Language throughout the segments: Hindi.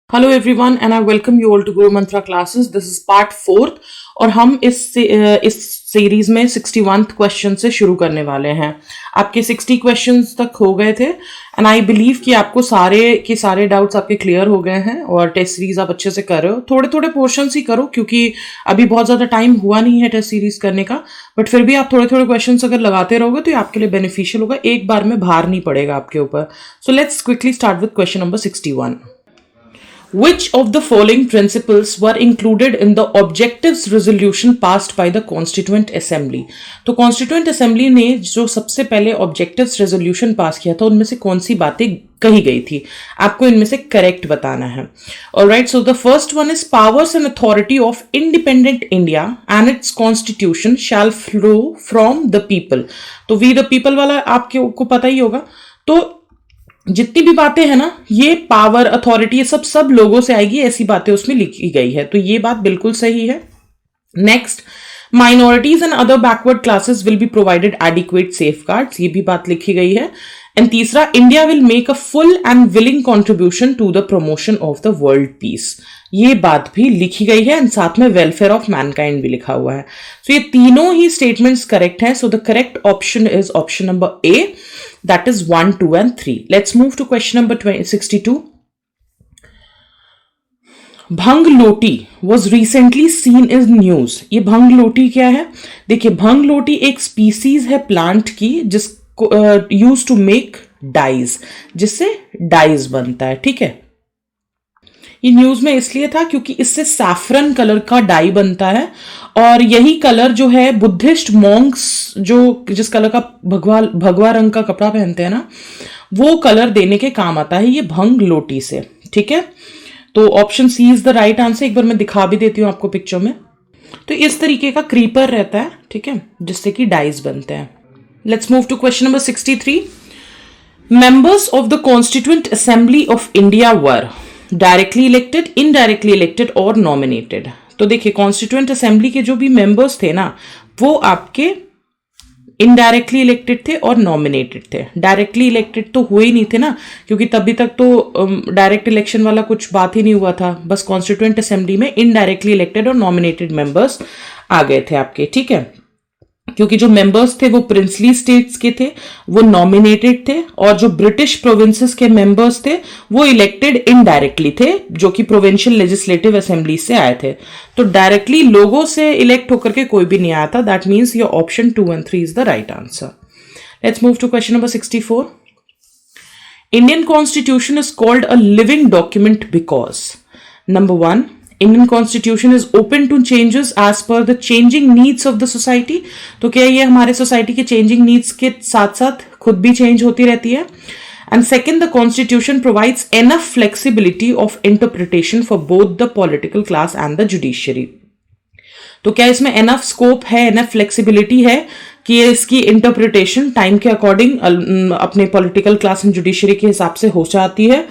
Hello everyone and I welcome you all to Guru Mantra classes. This is part 4 और हम इस सीरीज में 61th क्वेश्चन से शुरू करने वाले हैं। आपके 60 क्वेश्चंस तक हो गए थे एंड आई बिलीव कि आपको सारे डाउट्स आपके क्लियर हो गए हैं और टेस्ट सीरीज आप अच्छे से कर रहे हो। थोड़े थोड़े पोर्शंस ही करो क्योंकि अभी बहुत ज़्यादा टाइम हुआ नहीं है टेस्ट सीरीज करने का, बट फिर भी आप थोड़े थोड़े क्वेश्चंस अगर लगाते रहोगे तो ये आपके लिए बेनिफिशियल होगा, एक बार में भार नहीं पड़ेगा आपके ऊपर। So let's quickly start with question number 61। Which of the following principles were included in the objectives resolution passed by the Constituent Assembly? तो Constituent Assembly ने जो सबसे पहले objectives resolution पास किया था उनमें से कौन सी बातें कही गई थी, आपको इनमें से करेक्ट बताना है। Alright, so the first one is powers and authority of independent India and its constitution shall flow from the people। तो we the people वाला आपको पता ही होगा। तो जितनी भी बातें हैं ना, ये पावर अथॉरिटी सब लोगों से आएगी, ऐसी बातें उसमें लिखी गई है, तो ये बात बिल्कुल सही है। Next, minorities and other backward classes will be provided adequate safeguards, ये भी बात लिखी गई है। एंड तीसरा, India will make a full and willing contribution to the promotion of the world peace, ये बात भी लिखी गई है एंड साथ में वेलफेयर ऑफ मैनकाइंड भी लिखा हुआ है। सो ये तीनों ही स्टेटमेंट्स करेक्ट हैं। So the correct option is option number A, that is 1, 2 and 3. Let's move to question number 62. भंगलोटी was recently seen in news। ये भंगलोटी क्या है? देखिए, भंगलोटी एक स्पीसीज है प्लांट की जिसको यूज टू मेक डाइज, जिससे डाइज बनता है। ठीक है, ये न्यूज में इसलिए था क्योंकि इससे सैफरन कलर का डाई बनता है और यही कलर जो है बुद्धिस्ट मॉन्क्स जो जिस कलर का भगवा रंग का कपड़ा पहनते हैं ना, वो कलर देने के काम आता है ये भंग लोटी से। ठीक है, तो option C is the right answer. एक बार मैं दिखा भी देती हूँ आपको पिक्चर में। तो इस तरीके का क्रीपर रहता है, ठीक है, जिससे कि डाइज बनते हैं। Let's move to question number 63। Members of the constituent assembly of India were directly elected, indirectly elected और नॉमिनेटेड। तो देखिए, कॉन्स्टिट्यूएंट असेंबली के जो भी मेंबर्स थे ना, वो आपके इनडायरेक्टली इलेक्टेड थे और नॉमिनेटेड थे। डायरेक्टली इलेक्टेड तो हुए ही नहीं थे ना, क्योंकि तभी तक तो डायरेक्ट इलेक्शन वाला कुछ बात ही नहीं हुआ था। बस कॉन्स्टिट्यूएंट असेंबली में इनडायरेक्टली इलेक्टेड और नॉमिनेटेड मेंबर्स आ गए थे आपके। ठीक है, क्योंकि जो मेंबर्स थे वो प्रिंसली स्टेट्स के थे, वो नॉमिनेटेड थे, और जो ब्रिटिश प्रोविंसेस के मेंबर्स थे वो इलेक्टेड इनडायरेक्टली थे, जो कि प्रोविंशियल लेजिस्लेटिव असेंबली से आए थे। तो डायरेक्टली लोगों से इलेक्ट होकर के कोई भी नहीं आया था। That means your option 2 and 3 is the right answer. Let's move to question number 64। Indian constitution is called a living document because number 1, Indian Constitution is open to changes as per the changing needs of the society। तो क्या ये हमारे सोसाइटी के चेंजिंग नीड्स के साथ साथ खुद भी चेंज होती रहती है। And second, the constitution provides enough flexibility of interpretation for both the political class and the judiciary. तो क्या इसमें एनफ स्कोप है, एनफ फ्लेक्सिबिलिटी है कि ये इसकी इंटरप्रिटेशन टाइम के अकॉर्डिंग अपने पॉलिटिकल क्लास एंड जुडिशियरी के हिसाब से हो जाती है।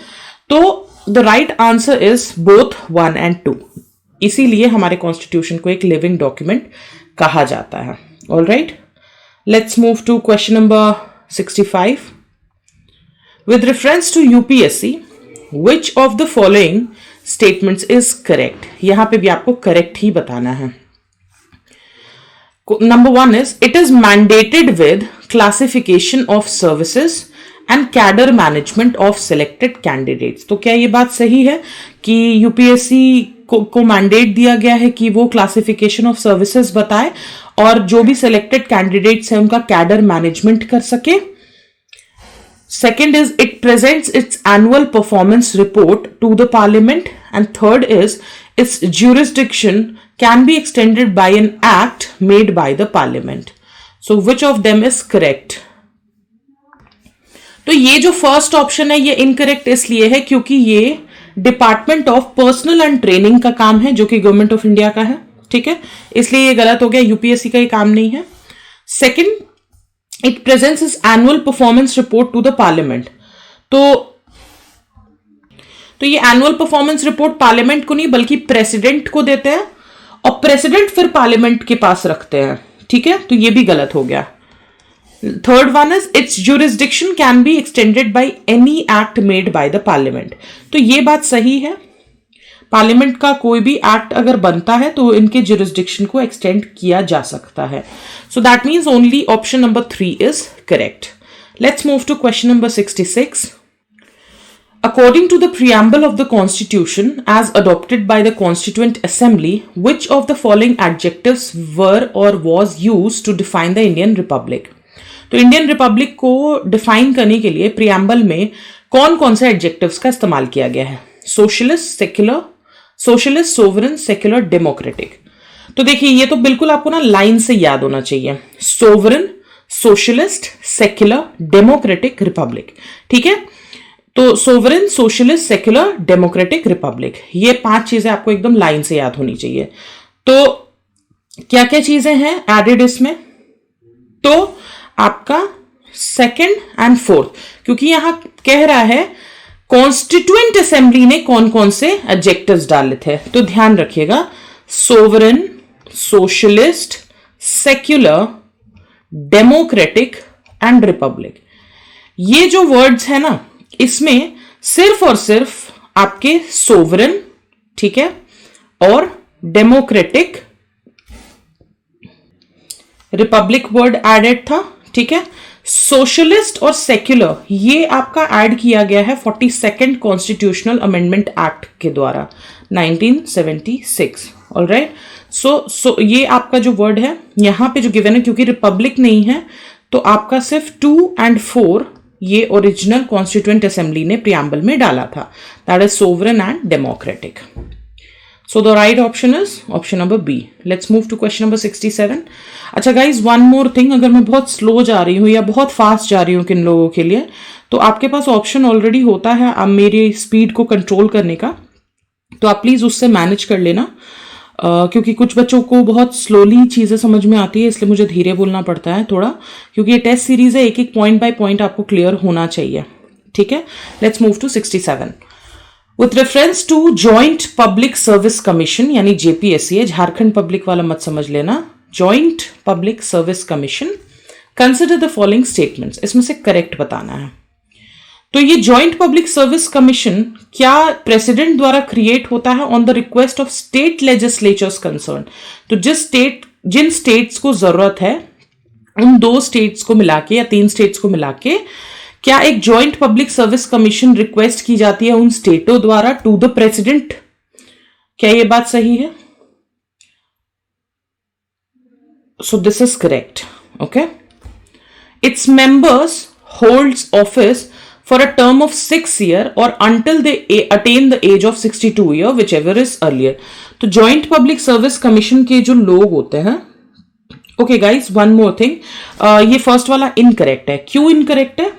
तो the right answer is both 1 and 2। इसीलिए हमारे कॉन्स्टिट्यूशन को एक लिविंग डॉक्यूमेंट कहा जाता है। All right, let's move to question number 65। With reference to UPSC, which of the following statements is correct. यहां पे भी आपको करेक्ट ही बताना है। Number 1 is it is mandated with classification of services and cadre management of selected candidates. तो क्या ये बात सही है कि यूपीएससी को मैंडेट दिया गया है कि वो क्लासिफिकेशन ऑफ सर्विसेज बताए और जो भी सिलेक्टेड कैंडिडेट्स हैं उनका कैडर मैनेजमेंट कर सके। Second is it presents its annual performance report to the parliament. And third is its jurisdiction can be extended by an act made by the parliament. So which of them is correct. तो ये जो फर्स्ट ऑप्शन है ये इनकरेक्ट इसलिए है क्योंकि ये department of personal and training का काम है, जो कि गवर्नमेंट ऑफ इंडिया का है। ठीक है, इसलिए ये गलत हो गया, यूपीएससी का ये काम नहीं है। Second, it presents is annual performance report to the parliament. तो ये एनुअल परफॉर्मेंस रिपोर्ट पार्लियामेंट को नहीं बल्कि प्रेसिडेंट को देते हैं और प्रेसिडेंट फिर पार्लियामेंट के पास रखते हैं। ठीक है, तो ये भी गलत हो गया। Third one is its jurisdiction can be extended by any act made by the parliament। तो ये बात सही है। पार्लियामेंट का कोई भी एक्ट अगर बनता है तो इनके जुरिस्डिक्शन को एक्सटेंड किया जा सकता है. So that means only option number 3 is correct. Let's move to question number 66. According to the preamble of the Constitution as adopted by the Constituent Assembly, which of the following adjectives were or was used to define the Indian Republic? तो इंडियन रिपब्लिक को डिफाइन करने के लिए प्रियम्बल में कौन कौन से एडजेक्टिव्स का इस्तेमाल किया गया है? Socialist, secular, socialist, sovereign, secular, democratic. तो देखिए ये तो बिल्कुल आपको ना लाइन से याद होना चाहिए. Sovereign, socialist, secular, democratic, Republic. ठीक है, तो sovereign, socialist, secular, democratic, Republic, ये 5 चीजें आपको एकदम लाइन से याद होनी चाहिए. तो क्या क्या चीजें हैं एडेड इसमें? तो आपका सेकंड एंड फोर्थ, क्योंकि यहां कह रहा है कॉन्स्टिट्यूएंट असेंबली ने कौन कौन से एडजेक्टिव्स डाले थे. तो ध्यान रखिएगा, sovereign, socialist, secular, democratic and Republic. ये जो वर्ड्स है ना, इसमें सिर्फ और सिर्फ आपके सोवरेन, ठीक है, और डेमोक्रेटिक, रिपब्लिक वर्ड एडेड था. ठीक है, सोशलिस्ट और सेक्युलर ये आपका ऐड किया गया है 42nd कॉन्स्टिट्यूशनल अमेंडमेंट एक्ट के द्वारा 1976. ऑलराइट, सो ये आपका जो वर्ड है यहां पे जो गिवन है, क्योंकि रिपब्लिक नहीं है तो आपका सिर्फ 2 and 4 ये ओरिजिनल कॉन्स्टिट्यूएंट असेंबली ने प्रियम्बल में डाला था. That is sovereign and democratic. So the right option is option number B. Let's move to question number 67. अच्छा guys, one more thing, अगर मैं बहुत स्लो जा रही हूँ या बहुत फास्ट जा रही हूँ किन लोगों के लिए, तो आपके पास ऑप्शन ऑलरेडी होता है अब मेरी स्पीड को कंट्रोल करने का, तो आप प्लीज उससे मैनेज कर लेना. क्योंकि कुछ बच्चों को बहुत स्लोली चीजें समझ में आती है, इसलिए मुझे धीरे बोलना पड़ता है थोड़ा, क्योंकि ये टेस्ट सीरीज है, एक एक पॉइंट बाय पॉइंट आपको क्लियर होना चाहिए. ठीक है, let's move to 67. With reference to Joint Public Service Commission यानी JPSC, झारखंड पब्लिक वाला मत समझ लेना, Joint Public Service Commission, consider the following statements. इसमें से करेक्ट बताना है. तो ये Joint Public Service Commission क्या प्रेसिडेंट द्वारा क्रिएट होता है on the request of state legislatures concern. तो जिन स्टेट्स को जरूरत है उन 2 स्टेट्स को मिला के या 3 स्टेट्स को मिला के क्या एक joint public service commission request की जाती है उन स्टेटों द्वारा टू द प्रेसिडेंट. क्या ये बात सही है? So this is correct. Okay, its members holds office for a term of 6 years और until they attain the age of 62 years, whichever is earlier. तो जॉइंट पब्लिक सर्विस कमीशन के जो लोग होते हैं, okay guys, one more thing, ये फर्स्ट वाला इनकरेक्ट है. क्यों इनकरेक्ट है?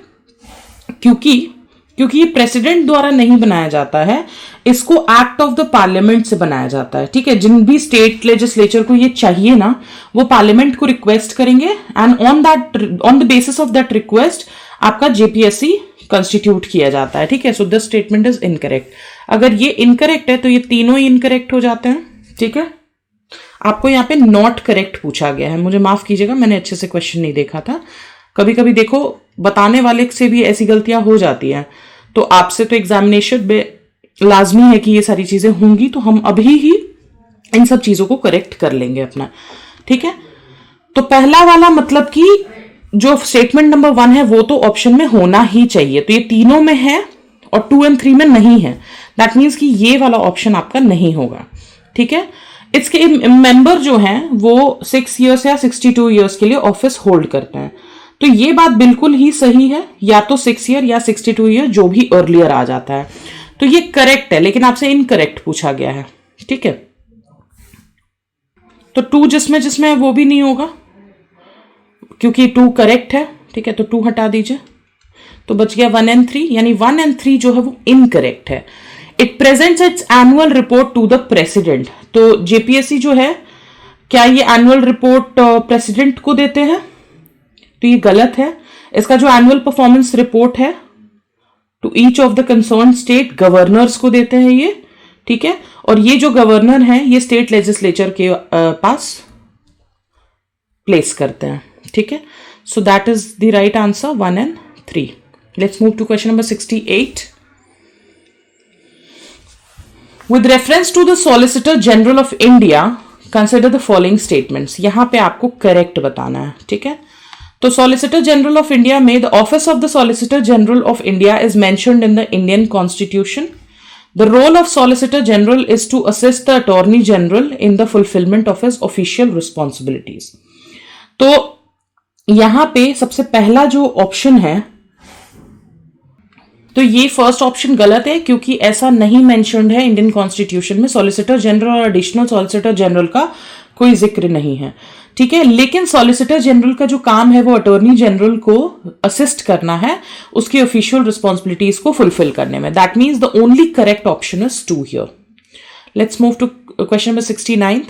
क्योंकि ये प्रेसिडेंट द्वारा नहीं बनाया जाता है, इसको एक्ट ऑफ द पार्लियामेंट से बनाया जाता है. ठीक है, जिन भी स्टेट लेजिस्लेचर को ये चाहिए ना, वो पार्लियामेंट को रिक्वेस्ट करेंगे and on the basis of that request आपका जेपीएससी कंस्टिट्यूट किया जाता है. ठीक है, so this statement is incorrect. अगर ये इनकरेक्ट है तो ये तीनों ही इनकरेक्ट हो जाते हैं. ठीक है, आपको यहाँ पे नॉट करेक्ट पूछा गया है, मुझे माफ कीजिएगा, मैंने अच्छे से क्वेश्चन नहीं देखा था. कभी कभी देखो बताने वाले से भी ऐसी गलतियां हो जाती हैं, तो आपसे तो एग्जामिनेशन में लाजमी है कि ये सारी चीजें होंगी, तो हम अभी ही इन सब चीजों को करेक्ट कर लेंगे अपना. ठीक है, तो पहला वाला मतलब कि जो स्टेटमेंट नंबर 1 है वो तो ऑप्शन में होना ही चाहिए, तो ये तीनों में है और 2 and 3 में नहीं है. दैट मीन्स कि ये वाला ऑप्शन आपका नहीं होगा. ठीक है, इसके मेंबर जो हैं वो 6 years या 62 years के लिए ऑफिस होल्ड करते हैं. तो ये बात बिल्कुल ही सही है, या तो 6 years या 62 years जो भी अर्लियर आ जाता है, तो ये करेक्ट है, लेकिन आपसे इनकरेक्ट पूछा गया है. ठीक है, तो 2 जिसमें वो भी नहीं होगा क्योंकि 2 करेक्ट है. ठीक है, तो 2 हटा दीजिए, तो बच गया 1 and 3, यानी 1 and 3 जो है वो इनकरेक्ट है. It presents its annual report to the president. तो जेपीएससी जो है, क्या ये एनुअल रिपोर्ट प्रेसिडेंट को देते हैं? तो ये गलत है. इसका जो एनुअल परफॉर्मेंस रिपोर्ट है to each of the concern state, governors को देते हैं ये. ठीक है, और ये जो गवर्नर हैं ये स्टेट लेजिस्लेचर के पास प्लेस करते हैं. ठीक है, so that is the right answer 1 and 3. Let's move to question number 68. With reference to the solicitor general of India consider the following statements. यहां पे आपको करेक्ट बताना है, ठीक है। तो सॉलिसिटर जनरल ऑफ इंडिया में the office of the solicitor general of India is mentioned in the Indian constitution. The role of Solicitor General is to assist the Attorney General in the fulfillment of his official responsibilities. तो यहां पे सबसे पहला जो ऑप्शन है, तो ये फर्स्ट ऑप्शन गलत है क्योंकि ऐसा नहीं मेंशन्ड है इंडियन कॉन्स्टिट्यूशन में। सॉलिसिटर जनरल और एडिशनल सॉलिसिटर जनरल का कोई जिक्र नहीं है, ठीक है। लेकिन सॉलिसिटर जनरल का जो काम है वो अटॉर्नी जनरल को असिस्ट करना है उसकी ऑफिशियल रिस्पॉन्सिबिलिटीज को फुलफिल करने में। That means the only correct option is 2 here. Let's move to question number 69।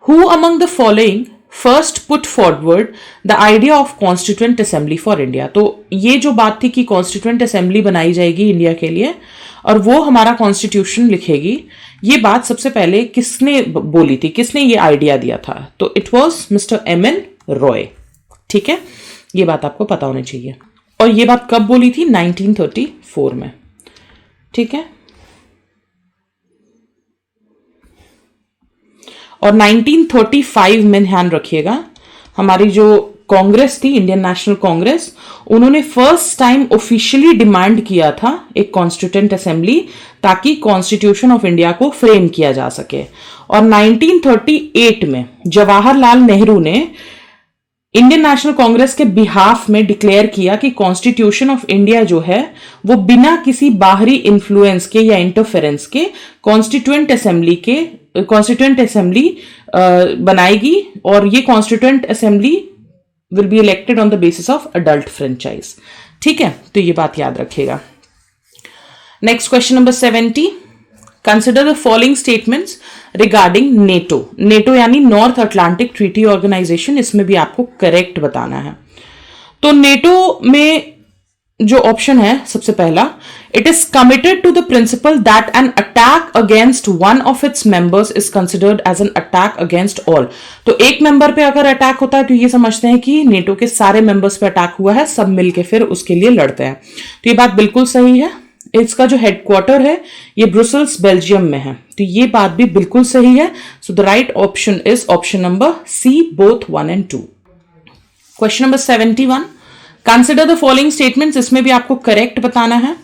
Who among the following first put forward the idea of constituent assembly for India. तो ये जो बात थी कि कॉन्स्टिट्यूएंट असेंबली बनाई जाएगी इंडिया के लिए और वो हमारा कॉन्स्टिट्यूशन लिखेगी, ये बात सबसे पहले किसने बोली थी, किसने ये आइडिया दिया था? तो it was mister M.N.. Roy, ठीक है। ये बात आपको पता होनी चाहिए। और ये बात कब बोली थी? 1934 में, ठीक है। और 1935 में ध्यान रखिएगा हमारी जो कांग्रेस थी, इंडियन नेशनल कांग्रेस, उन्होंने फर्स्ट टाइम ऑफिशियली डिमांड किया था एक कॉन्स्टिट्यूएंट असेंबली ताकि कॉन्स्टिट्यूशन ऑफ इंडिया को फ्रेम किया जा सके। और 1938 में जवाहरलाल नेहरू ने इंडियन नेशनल कांग्रेस के बिहाफ में डिक्लेयर किया कि कॉन्स्टिट्यूशन ऑफ इंडिया जो है वो बिना किसी बाहरी इन्फ्लुएंस के या इंटरफेरेंस के कॉन्स्टिट्यूएंट असेंबली बनाएगी और ये constituent assembly will be elected on the basis of adult franchise, ठीक है। तो ये बात याद रखिएगा। Next question number 70। Consider the following statements regarding NATO. NATO यानी नॉर्थ अटलांटिक ट्रीटी ऑर्गेनाइजेशन, इसमें भी आपको करेक्ट बताना है। तो नेटो में जो ऑप्शन है सबसे पहला, it is committed to the principle that an attack against one of its members is considered as an attack against all. तो एक मेंबर पे अगर अटैक होता है तो ये समझते हैं कि नेटो के सारे मेंबर्स पे अटैक हुआ है, सब मिलके फिर उसके लिए लड़ते हैं। तो ये बात बिल्कुल सही है। इसका जो हेडक्वार्टर है ये ब्रुसेल्स बेल्जियम में है, तो ये बात भी बिल्कुल सही है। So the right option is option number C, both 1 and 2। Question number 71। Consider the following statements, इसमें भी आपको करेक्ट बताना है।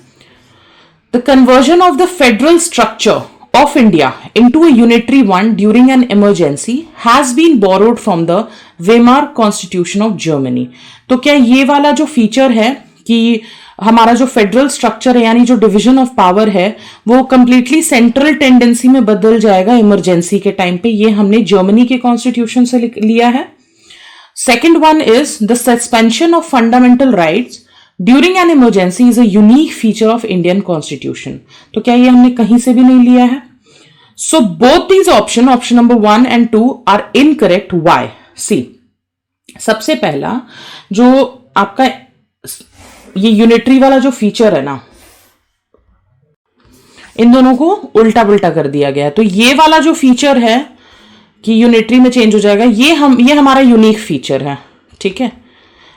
The conversion of the federal structure of India into a unitary one during an emergency has been borrowed from the Weimar Constitution of Germany। तो क्या ये वाला जो फीचर है कि हमारा जो फेडरल स्ट्रक्चर है यानी जो डिवीजन ऑफ पावर है वो कंप्लीटली सेंट्रल टेंडेंसी में बदल जाएगा इमरजेंसी के टाइम पे, ये हमने जर्मनी के कॉन्स्टिट्यूशन से लिया है। Second one is the suspension of fundamental rights during an emergency is a unique feature of Indian constitution. तो क्या ये हमने कहीं से भी नहीं लिया है? So both these option number 1 and 2 are incorrect. Why? See, सबसे पहला जो आपका ये यूनिटरी वाला जो फीचर है ना, इन दोनों को उल्टा पुल्टा कर दिया गया है। तो ये वाला जो फीचर है कि यूनिटरी में चेंज हो जाएगा, ये हमारा यूनिक फीचर है, ठीक है।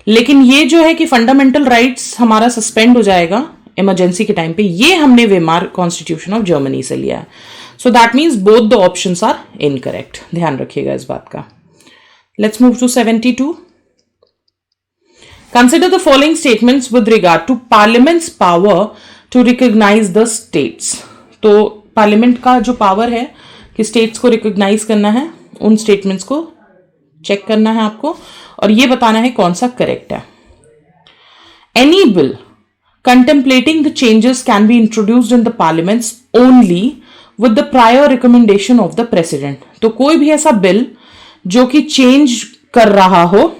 लेकिन ये जो है कि फंडामेंटल राइट्स हमारा सस्पेंड हो जाएगा इमरजेंसी के टाइम पे, ये हमने वेमार कॉन्स्टिट्यूशन ऑफ जर्मनी से लिया है। So that means both the options are incorrect, ध्यान रखिएगा इस बात का। Let's move to 72। Consider the following statements with regard to Parliament's power to recognize the states। तो पार्लियामेंट का जो पावर है कि स्टेट्स को रिकॉग्नाइज करना है, उन स्टेटमेंट्स को चेक करना है आपको और ये बताना है कौन सा करेक्ट है। Any bill contemplating the changes can be introduced in the parliaments only with the prior recommendation of the president। तो कोई भी ऐसा बिल जो कि चेंज कर रहा हो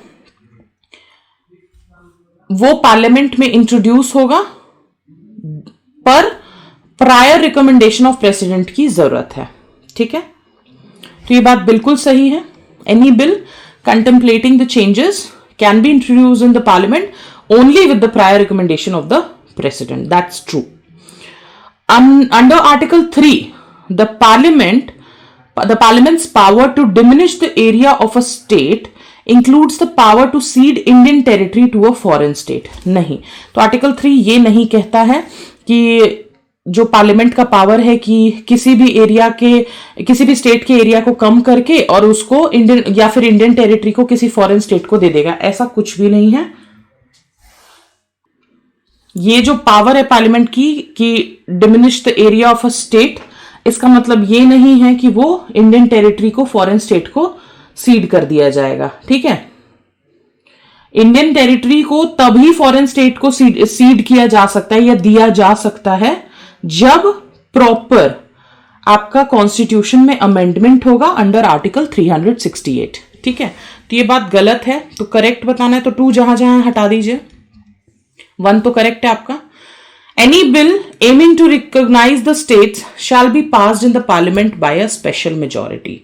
वो पार्लियामेंट में इंट्रोड्यूस होगा पर प्रायर रिकमेंडेशन ऑफ प्रेसिडेंट की जरूरत है, ठीक है। तो ये बात बिल्कुल सही है। Any bill contemplating the changes can be introduce in the parliament only with the prior recommendation of the president, that's true. Under article 3 the parliament's power to diminish the area of a state includes the power to cede Indian territory to a foreign state। नहीं, तो आर्टिकल 3 ये नहीं कहता है कि जो पार्लियामेंट का पावर है कि किसी भी एरिया के, किसी भी स्टेट के एरिया को कम करके और उसको इंडियन या फिर इंडियन टेरिटरी को किसी फॉरेन स्टेट को दे देगा, ऐसा कुछ भी नहीं है। ये जो पावर है पार्लियामेंट की कि diminish the area of a state, इसका मतलब ये नहीं है कि वो इंडियन टेरिटरी को फॉरेन स्टेट को सीड कर दिया जाएगा। ठीक है, इंडियन टेरिटरी को तभी फॉरेन स्टेट को सीड किया जा सकता है या दिया जा सकता है जब प्रॉपर आपका कॉन्स्टिट्यूशन में अमेंडमेंट होगा अंडर आर्टिकल 368। ठीक है, तो ये बात गलत है, तो करेक्ट बताना है तो 2 जहां जहां हटा दीजिए, 1 तो करेक्ट है आपका। Any bill aiming to recognise the states shall be passed in the parliament by a special majority.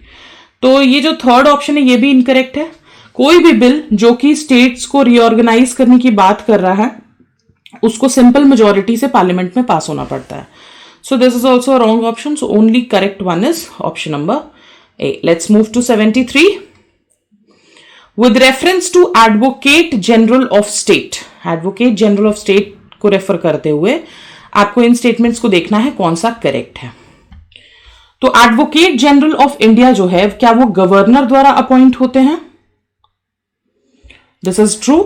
तो ये जो थर्ड ऑप्शन है ये भी इनकरेक्ट है। कोई भी बिल जो कि स्टेट्स को रीऑर्गेनाइज करने की बात कर रहा है उसको सिंपल मेजोरिटी से पार्लियामेंट में पास होना पड़ता है। So this is also wrong option, so only correct one is option number A. Let's move to 73। With reference to advocate general of state, advocate general of state को रेफर करते हुए आपको इन स्टेटमेंट्स को देखना है कौन सा करेक्ट है। तो एडवोकेट जनरल ऑफ इंडिया जो है, क्या वो गवर्नर द्वारा अपॉइंट होते हैं? दिस इज ट्रू,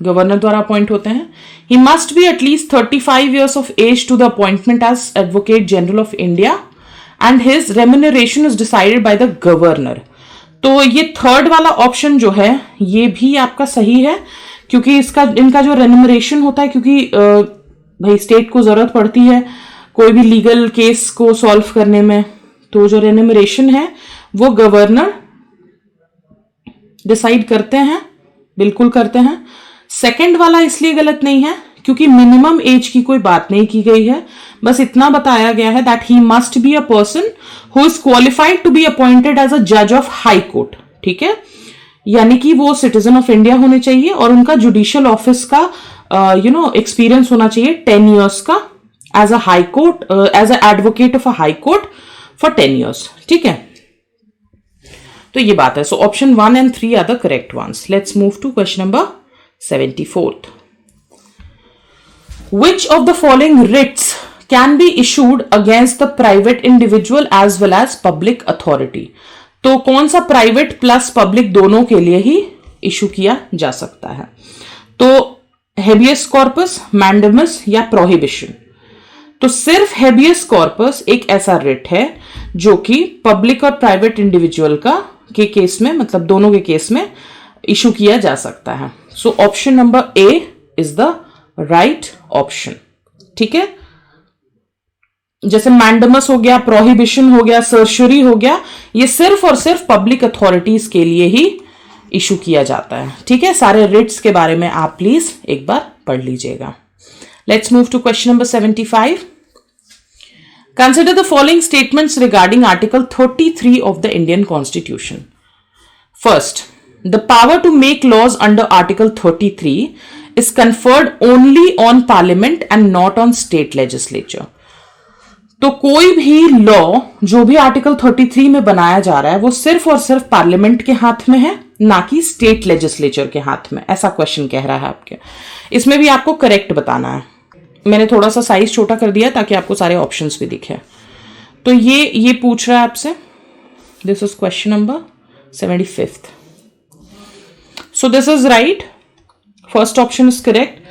गवर्नर द्वारा अपॉइंट होते हैं। ही must be at least 35 years of age to the appointment as Advocate General of India and his remuneration is decided by the governor। तो ये थर्ड वाला ऑप्शन जो है ये भी आपका सही है, क्योंकि इनका जो रेम्यूनरेशन होता है, क्योंकि भाई स्टेट को जरूरत पड़ती है कोई भी लीगल केस को सॉल्व करने में, तो जो रेम्यूनरेशन है वो गवर्नर डिसाइड करते हैं, बिल्कुल करते हैं। सेकंड वाला इसलिए गलत नहीं है क्योंकि मिनिमम एज की कोई बात नहीं की गई है, बस इतना बताया गया है that he must be a person who is qualified to be appointed as a जज ऑफ हाई कोर्ट। ठीक है, यानी कि वो सिटीजन ऑफ इंडिया होने चाहिए और उनका जुडिशियल ऑफिस का एक्सपीरियंस होना चाहिए 10 years का as a high court, as a advocate of a high court for 10 years। ठीक है, तो ये बात है। So option 1 and 3 are the correct ones. Let's move to question number 74th। Which of the following writs can be issued against the private individual as well as public authority? तो कौन सा प्राइवेट प्लस पब्लिक दोनों के लिए ही इशू किया जा सकता है? तो हेबियस कॉर्पस, मैंडेमस या प्रोहिबिशन। तो सिर्फ हेबियस कॉर्पस एक ऐसा रिट है जो कि पब्लिक और प्राइवेट इंडिविजुअल के केस में, मतलब दोनों के केस में इशू किया जा सकता है। So option number A is the right option. ठीक है, जैसे मैंडेमस हो गया, प्रोहिबिशन हो गया, सर्शरी हो गया, ये सिर्फ और सिर्फ पब्लिक अथॉरिटीज के लिए ही इशू किया जाता है। ठीक है, सारे रिट्स के बारे में आप प्लीज एक बार पढ़ लीजिएगा। Let's move to question number 75। Consider the following statements regarding Article 33 of the Indian Constitution. First, the power to make laws under Article 33 is conferred only on Parliament and not on state legislature. तो कोई भी लॉ जो भी आर्टिकल 33 में बनाया जा रहा है वो सिर्फ और सिर्फ पार्लियामेंट के हाथ में है, ना कि स्टेट लेजिस्लेचर के हाथ में, ऐसा क्वेश्चन कह रहा है आपके। इसमें भी आपको करेक्ट बताना है। मैंने थोड़ा सा साइज छोटा कर दिया ताकि आपको सारे ऑप्शंस भी दिखे। तो ये पूछ रहा है आपसे, this is question number 75th। So this is right, first option is correct,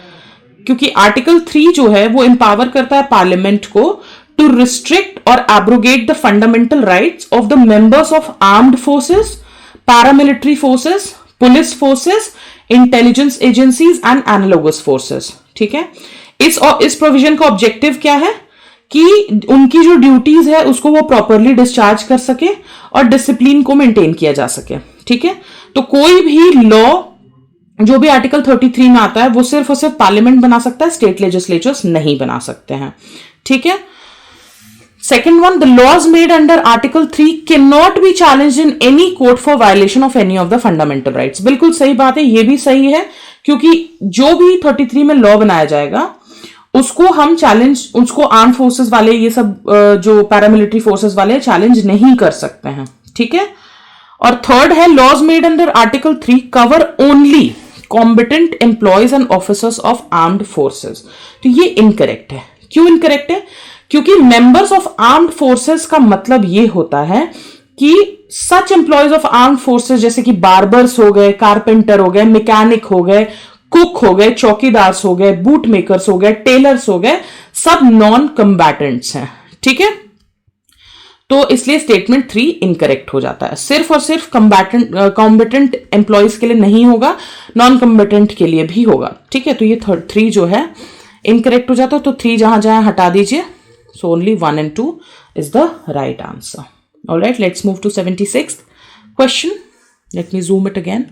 क्योंकि आर्टिकल 3 जो है वो एम्पावर करता है पार्लियामेंट को टू रिस्ट्रिक्ट और abrogate the fundamental rights of the members of armed forces, paramilitary forces, police forces, intelligence agencies and analogous forces. ठीक है, इस प्रोविजन का ऑब्जेक्टिव क्या है कि उनकी जो ड्यूटीज है उसको वो प्रॉपरली डिस्चार्ज कर सके और डिसिप्लिन को मेंटेन किया जा सके। ठीक है, तो कोई भी लॉ जो भी आर्टिकल 33 में आता है वो सिर्फ और सिर्फ पार्लियामेंट बना सकता है, स्टेट लेजिस्लेचर्स नहीं बना सकते हैं। ठीक है, second one, the laws made under article 3 can not be challenged in any court for violation of any of the fundamental rights. बिल्कुल सही बात है, ये भी सही है, क्योंकि जो भी 33 में लॉ बनाया जाएगा उसको हम चैलेंज, उसको आर्म फोर्सेस वाले, ये सब जो पैरामिलिट्री फोर्सेस वाले चैलेंज नहीं कर सकते हैं। ठीक है, और थर्ड है, laws made under article 3 cover only combatant employees and officers of armed forces. तो ये इनकरेक्ट है। क्यों इनकरेक्ट है? क्योंकि मेंबर्स ऑफ आर्म्ड फोर्सेस का मतलब ये होता है कि सच एम्प्लॉयज ऑफ आर्म्ड फोर्सेस जैसे कि बार्बर्स हो गए, कारपेंटर हो गए, मैकेनिक हो गए, कुक हो गए, चौकीदार्स हो गए, बूट मेकर्स हो गए, टेलर्स हो गए, सब नॉन कम्बैटेंट्स हैं। ठीक है, तो इसलिए स्टेटमेंट 3 इनकरेक्ट हो जाता है। सिर्फ और सिर्फ कॉम्बेटेंट एम्प्लॉयज के लिए नहीं होगा, नॉन कम्बेटेंट के लिए भी होगा। ठीक है, तो ये 3 जो है इनकरेक्ट हो जाता है, तो 3 जहां जहां हटा दीजिए। So only 1 and 2 is the right answer. All right, let's move to 76th question. Let me zoom it again.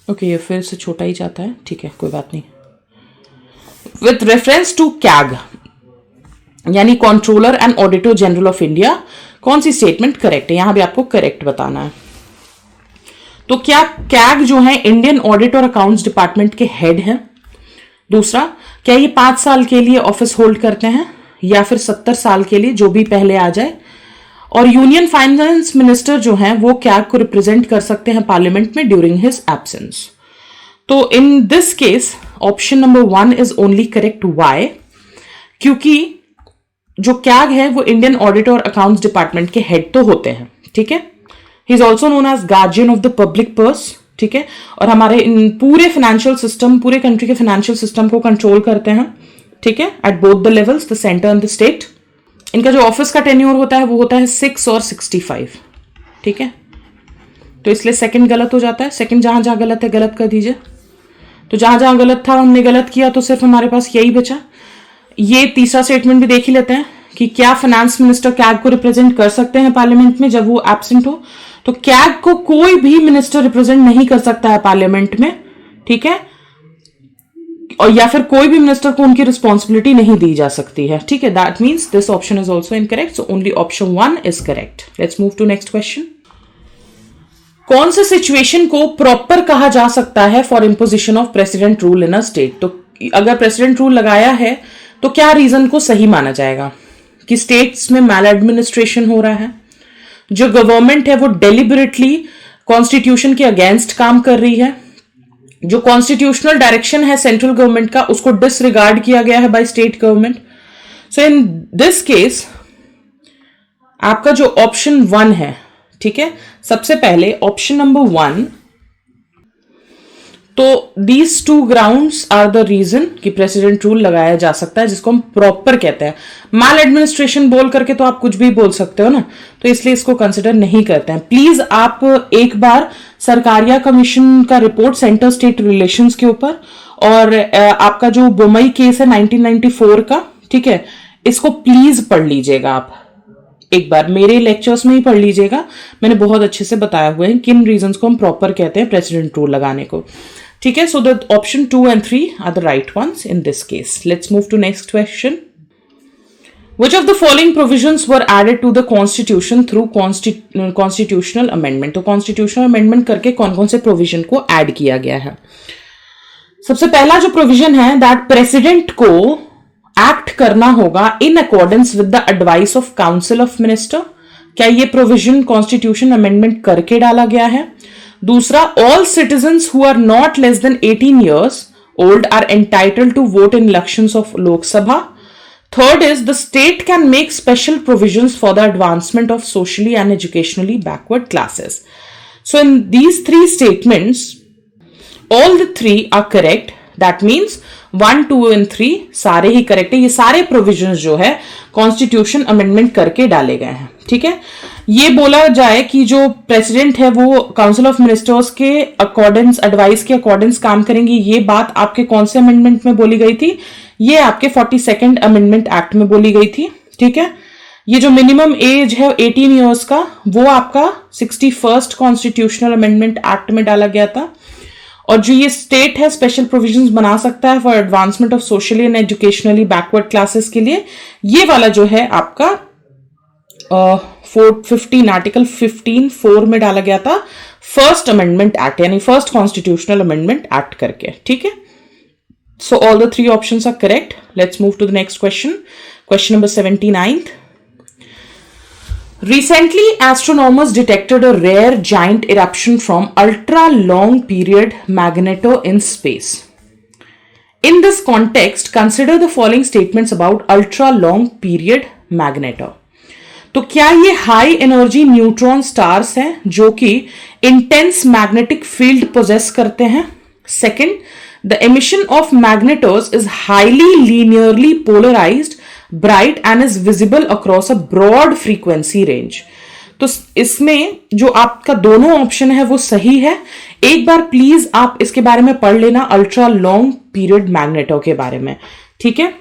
Okay, ये फिर से छोटा ही जाता है, ठीक है, कोई बात नहीं। With reference to CAG यानी controller and auditor general of India, कौन सी स्टेटमेंट करेक्ट है? यहां भी आपको करेक्ट बताना है। तो क्या कैग जो है इंडियन ऑडिट और अकाउंट्स डिपार्टमेंट के हेड है? दूसरा, क्या ये 5 साल के लिए ऑफिस होल्ड करते हैं या फिर 70 साल के लिए, जो भी पहले आ जाए? और यूनियन फाइनेंस मिनिस्टर जो है वो कैग को रिप्रेजेंट कर सकते हैं पार्लियामेंट में ड्यूरिंग हिज एब्सेंस। तो in this case option number 1 is only correct. Y? क्योंकि जो कैग है वो इंडियन ऑडिट और अकाउंट्स डिपार्टमेंट के हेड तो होते हैं। ठीक है, he is also known as guardian of the public purse. ठीक है, और हमारे पूरे फाइनेंशियल सिस्टम, पूरे कंट्री के फाइनेंशियल सिस्टम को कंट्रोल करते हैं। ठीक है, at both the levels, the centre and the state. इनका जो ऑफिस का टेन्योर होता है वो होता है 6 और 65। ठीक है, तो इसलिए सेकंड गलत हो जाता है। सेकंड जहां जहां गलत है गलत कर दीजिए। तो जहां जहां गलत था हमने गलत किया, तो सिर्फ हमारे पास यही बचा। ये तीसरा स्टेटमेंट भी देख ही लेते हैं कि क्या फाइनेंस मिनिस्टर कैग को रिप्रेजेंट कर सकते हैं पार्लियामेंट में जब वो एब्सेंट हो? तो कैग को कोई भी मिनिस्टर रिप्रेजेंट नहीं कर सकता है पार्लियामेंट में। ठीक है, और या फिर कोई भी मिनिस्टर को उनकी रिस्पॉन्सिबिलिटी नहीं दी जा सकती है। ठीक है, that means this option is also incorrect, so only option 1 is correct. Let's move to next question. कौन से सिचुएशन को प्रॉपर कहा जा सकता है for imposition of president rule in a state? तो अगर प्रेसिडेंट रूल लगाया है तो क्या रीजन को सही माना जाएगा? कि स्टेट्स में मैल एडमिनिस्ट्रेशन हो रहा है, जो गवर्नमेंट है वो डेलिबरेटली कॉन्स्टिट्यूशन के अगेंस्ट काम कर रही है, जो कॉन्स्टिट्यूशनल डायरेक्शन है सेंट्रल गवर्नमेंट का उसको डिसरिगार्ड किया गया है by state government. So in this case आपका जो ऑप्शन 1 है, ठीक है, सबसे पहले ऑप्शन नंबर 1, तो these 2 grounds are the reason कि प्रेसिडेंट रूल लगाया जा सकता है, जिसको हम प्रॉपर कहते हैं। माल एडमिनिस्ट्रेशन बोल करके तो आप कुछ भी बोल सकते हो ना, तो इसलिए इसको कंसिडर नहीं करते हैं। प्लीज आप एक बार सरकारिया कमीशन का रिपोर्ट सेंटर स्टेट रिलेशंस के ऊपर और आपका जो बोमई केस है 1994 का, ठीक है, इसको प्लीज पढ़ लीजिएगा। आप एक बार मेरे लेक्चर्स में ही पढ़ लीजिएगा, मैंने बहुत अच्छे से बताया हुआ है किन रीजंस को हम प्रॉपर कहते हैं प्रेसिडेंट रूल लगाने को। ठीक है, so the option 2 and 3 are the right ones in this case. Let's move to next question. Which of the following provisions were added to the constitution through constitutional amendment? तो constitutional amendment करके कौन कौन से provision को add किया गया है? सबसे पहला जो provision है that president को act करना होगा in accordance with the advice of council of minister। क्या ये provision constitution amendment करके डाला गया है? दूसरा, all citizens who are not less than 18 years old are entitled to vote in elections of Lok Sabha। Third is the state can make special provisions for the advancement of socially and educationally backward classes। So in these 3 statements, all the 3 are correct। That means 1, 2 and 3 सारे ही करेक्ट है। ये सारे प्रोविजंस जो है कॉन्स्टिट्यूशन अमेंडमेंट करके डाले गए हैं। ठीक है, ये बोला जाए कि जो प्रेसिडेंट है वो काउंसिल ऑफ मिनिस्टर्स के अकॉर्डेंस, एडवाइस के अकॉर्डेंस काम करेंगे, ये बात आपके कौन से अमेंडमेंट में बोली गई थी? ये आपके 42nd अमेंडमेंट एक्ट में बोली गई थी। ठीक है, ये जो मिनिमम एज है 18 ईयर्स का, वो आपका 61st कॉन्स्टिट्यूशनल अमेंडमेंट एक्ट में डाला गया था। और जो ये स्टेट है स्पेशल प्रोविजंस बना सकता है for advancement of socially and educationally backward classes के लिए, ये वाला जो है आपका 15 आर्टिकल 15(4) में डाला गया था फर्स्ट अमेंडमेंट एक्ट, यानी फर्स्ट कॉन्स्टिट्यूशनल अमेंडमेंट एक्ट करके। ठीक है, so all the 3 options are correct. Let's move to the next question, question number 79। Recently, astronomers detected a rare giant eruption from ultra-long period magneto in space. In this context, consider the following statements about ultra long period magnetar. तो क्या ये हाई एनर्जी न्यूट्रॉन स्टार्स हैं जो कि इंटेंस मैग्नेटिक फील्ड पोजेस करते हैं? Second, the emission of magnetars is highly linearly polarised, bright and is visible across a broad frequency range. तो इसमें जो आपका दोनों ऑप्शन है वो सही है. एक बार प्लीज आप इसके बारे में पढ़ लेना, अल्ट्रा लॉन्ग पीरियड मैग्नेटर के बारे में, ठीक है,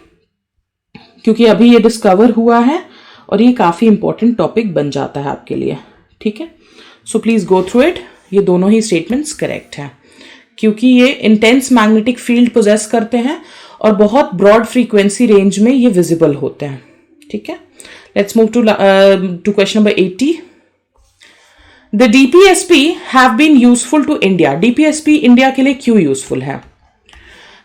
क्योंकि अभी ये डिस्कवर हुआ है और ये काफी इंपॉर्टेंट टॉपिक बन जाता है आपके लिए, ठीक है. So please go through it. ये दोनों ही स्टेटमेंट्स करेक्ट हैं क्योंकि ये इंटेंस मैग्नेटिक फील्ड पोजेस करते हैं और बहुत ब्रॉड फ्रीक्वेंसी रेंज में ये विजिबल होते हैं, ठीक है. Let's move to question number 80. The DPSP have been useful to India. DPSP India के लिए क्यों यूजफुल है?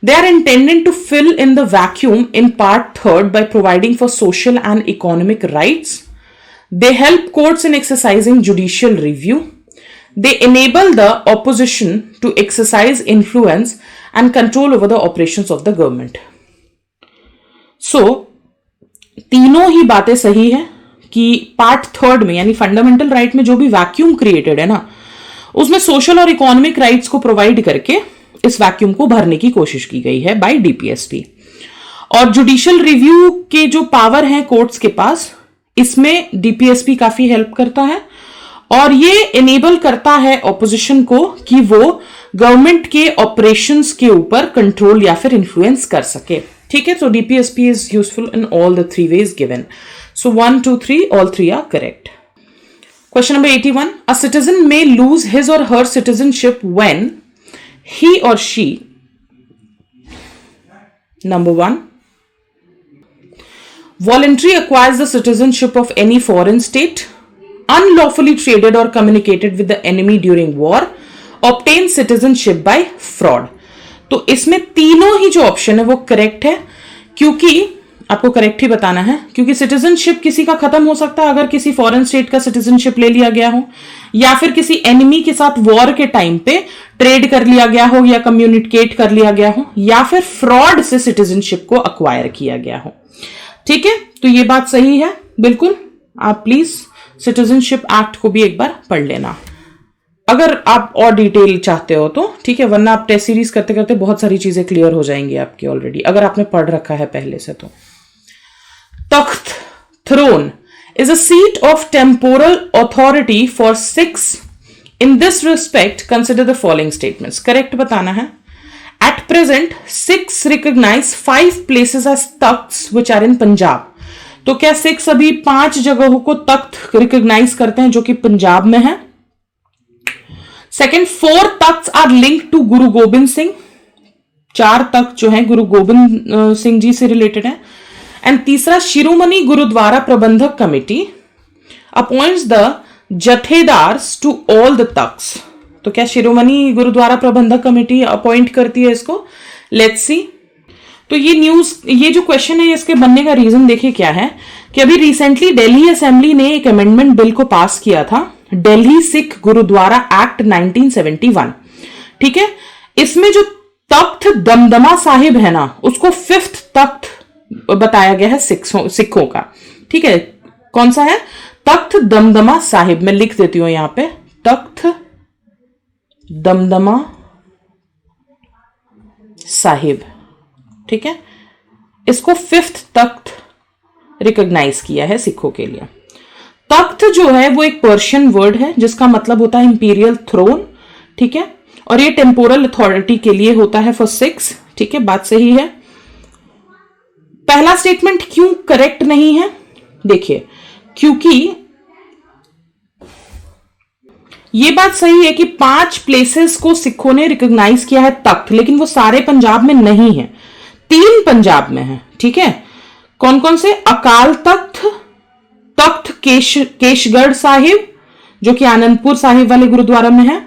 They are intended to fill in the vacuum in part 3rd by providing for social and economic rights. They help courts in exercising judicial review. They enable the opposition to exercise influence and control over the operations of the government. So, तीनों ही बातें सही है कि पार्ट 3rd में यानी फंडामेंटल राइट में जो भी वैक्यूम क्रिएटेड है ना, उसमें सोशल और इकोनॉमिक राइट्स को प्रोवाइड करके इस वैक्यूम को भरने की कोशिश की गई है बाय DPSP. और जुडिशियल रिव्यू के जो पावर हैं कोर्ट्स के पास, इसमें DPSP काफी हेल्प करता है और ये इनेबल करता है ऑपोजिशन को कि वो गवर्नमेंट के ऑपरेशंस के ऊपर कंट्रोल या फिर इन्फ्लुएंस कर सके, ठीक है. सो DPSP is useful in all the 3 ways given. So 1, 2, 3, all 3 are correct. Question number 81. A citizen may lose his or her citizenship when he or she, number 1, voluntarily acquires the citizenship of any foreign state, unlawfully traded or communicated with the enemy during war, obtains citizenship by fraud. तो इसमें तीनों ही जो ऑप्शन है वो करेक्ट है, क्योंकि आपको करेक्ट ही बताना है, क्योंकि सिटीजनशिप किसी का खत्म हो सकता है अगर किसी फॉरेन स्टेट का सिटीजनशिप ले लिया गया हो, या फिर किसी एनिमी के साथ वॉर के टाइम पे ट्रेड कर लिया गया हो या कम्युनिकेट कर लिया गया हो, या फिर फ्रॉड से सिटीजनशिप को अक्वायर किया गया हो, ठीक है. तो ये बात सही है बिल्कुल. आप प्लीज सिटीजनशिप एक्ट को भी एक बार पढ़ लेना अगर आप और डिटेल चाहते हो तो, ठीक है, वरना आप टेस्ट सीरीज करते करते बहुत सारी चीजें क्लियर हो जाएंगी आपकी ऑलरेडी अगर आपने पढ़ रखा है पहले से तो. तख्त, throne, is a seat of temporal authority for 6. In this respect, consider the following statements. Correct बताना है. At present, 6 recognize 5 places as takhts which are in Punjab. तो क्या 6 अभी 5 जगहों को तख्त रिकॉग्नाइज करते हैं जो कि पंजाब में है. Second, 4 takht are linked to Guru Gobind Singh. 4 तख्त जो है गुरु गोबिंद सिंह जी से रिलेटेड है. एंड तीसरा, Shiromani Gurdwara Prabandhak Committee appoints the jathedars to all the Takht. तो क्या शिरोमणि गुरुद्वारा प्रबंधक कमेटी अपॉइंट करती है इसको? Let's see. तो ये जो क्वेश्चन है इसके बनने का रीजन देखिए क्या है कि अभी रिसेंटली दिल्ली असेंबली ने एक अमेंडमेंट बिल को पास किया था, दिल्ली सिख गुरुद्वारा एक्ट 1971, ठीक है. इसमें जो तख्त दमदमा साहिब है ना, उसको 5th तख्त बताया गया है सिखों का, ठीक है. कौन सा है? तख्त दमदमा साहिब. मैं लिख देती हूं यहां पे, तख्त दमदमा साहिब, ठीक है. इसको 5th तख्त रिकॉग्नाइज किया है सिखों के लिए. तख्त जो है वो एक पर्शियन वर्ड है जिसका मतलब होता है इंपीरियल थ्रोन, ठीक है, और ये टेम्पोरल अथॉरिटी के लिए होता है फॉर 6, ठीक है. बात सही है. पहला स्टेटमेंट क्यों करेक्ट नहीं है? देखिए, क्योंकि ये बात सही है कि 5 प्लेसेस को सिखों ने रिकॉग्नाइज किया है तख्त, लेकिन वो सारे पंजाब में नहीं है, 3 पंजाब में है, ठीक है. कौन कौन से? अकाल तख्त, तख्त केशगढ़ साहिब जो कि आनंदपुर साहिब वाले गुरुद्वारा में है,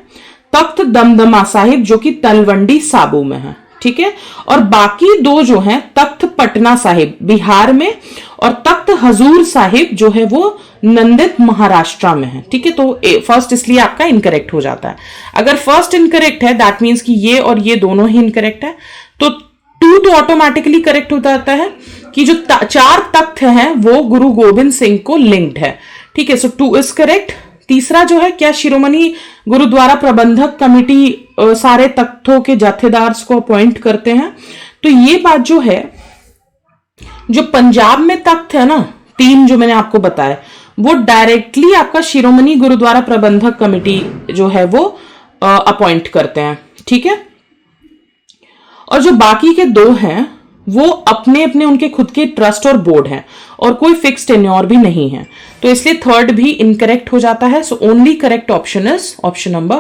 तख्त दमदमा साहिब जो कि तलवंडी साबू में है, ठीक है. और बाकी 2 जो हैं, तख्त पटना साहिब बिहार में और तख्त हजूर साहिब जो है वो नंदित महाराष्ट्र में है, ठीक है. तो फर्स्ट इसलिए आपका इनकरेक्ट हो जाता है. अगर फर्स्ट इनकरेक्ट है दैट मीन्स कि ये और ये दोनों ही इनकरेक्ट है. तो 2 तो ऑटोमेटिकली करेक्ट हो जाता है कि जो 4 तख्त हैं वो गुरु गोविंद सिंह को लिंक्ड है, ठीक है, सो 2 इज करेक्ट। तीसरा जो है, क्या शिरोमणि गुरुद्वारा प्रबंधक कमेटी सारे तख्तों के जत्थेदार को अपॉइंट करते हैं? तो ये बात जो है, जो पंजाब में तख्त है ना 3 जो मैंने आपको बताया, वो डायरेक्टली आपका शिरोमणि गुरुद्वारा प्रबंधक कमेटी जो है वो अपॉइंट करते हैं, ठीक है। और जो बाकी के 2 हैं वो अपने अपने उनके खुद के ट्रस्ट और बोर्ड हैं और कोई फिक्स टेन्योर भी नहीं है, तो इसलिए 3rd भी इनकरेक्ट हो जाता है। सो only correct option is option number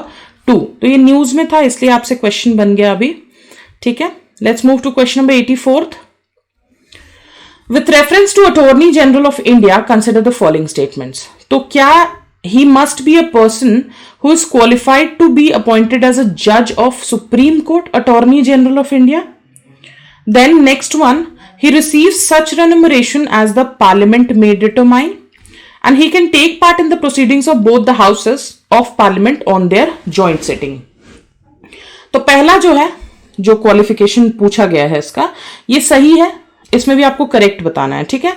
2। तो ये न्यूज में था इसलिए आपसे क्वेश्चन बन गया अभी, ठीक है। Let's move to question number 84th। With reference to Attorney General of India, consider the following statements. तो क्या he must be a person who is qualified to be appointed as a judge of Supreme Court, Attorney General of India? Then next one, he receives such remuneration as the Parliament may determine, and he can take part in the proceedings of both the houses of Parliament on their joint sitting. तो पहला जो है, जो क्वालिफिकेशन पूछा गया है इसका, ये सही है, इसमें भी आपको करेक्ट बताना है, ठीक है।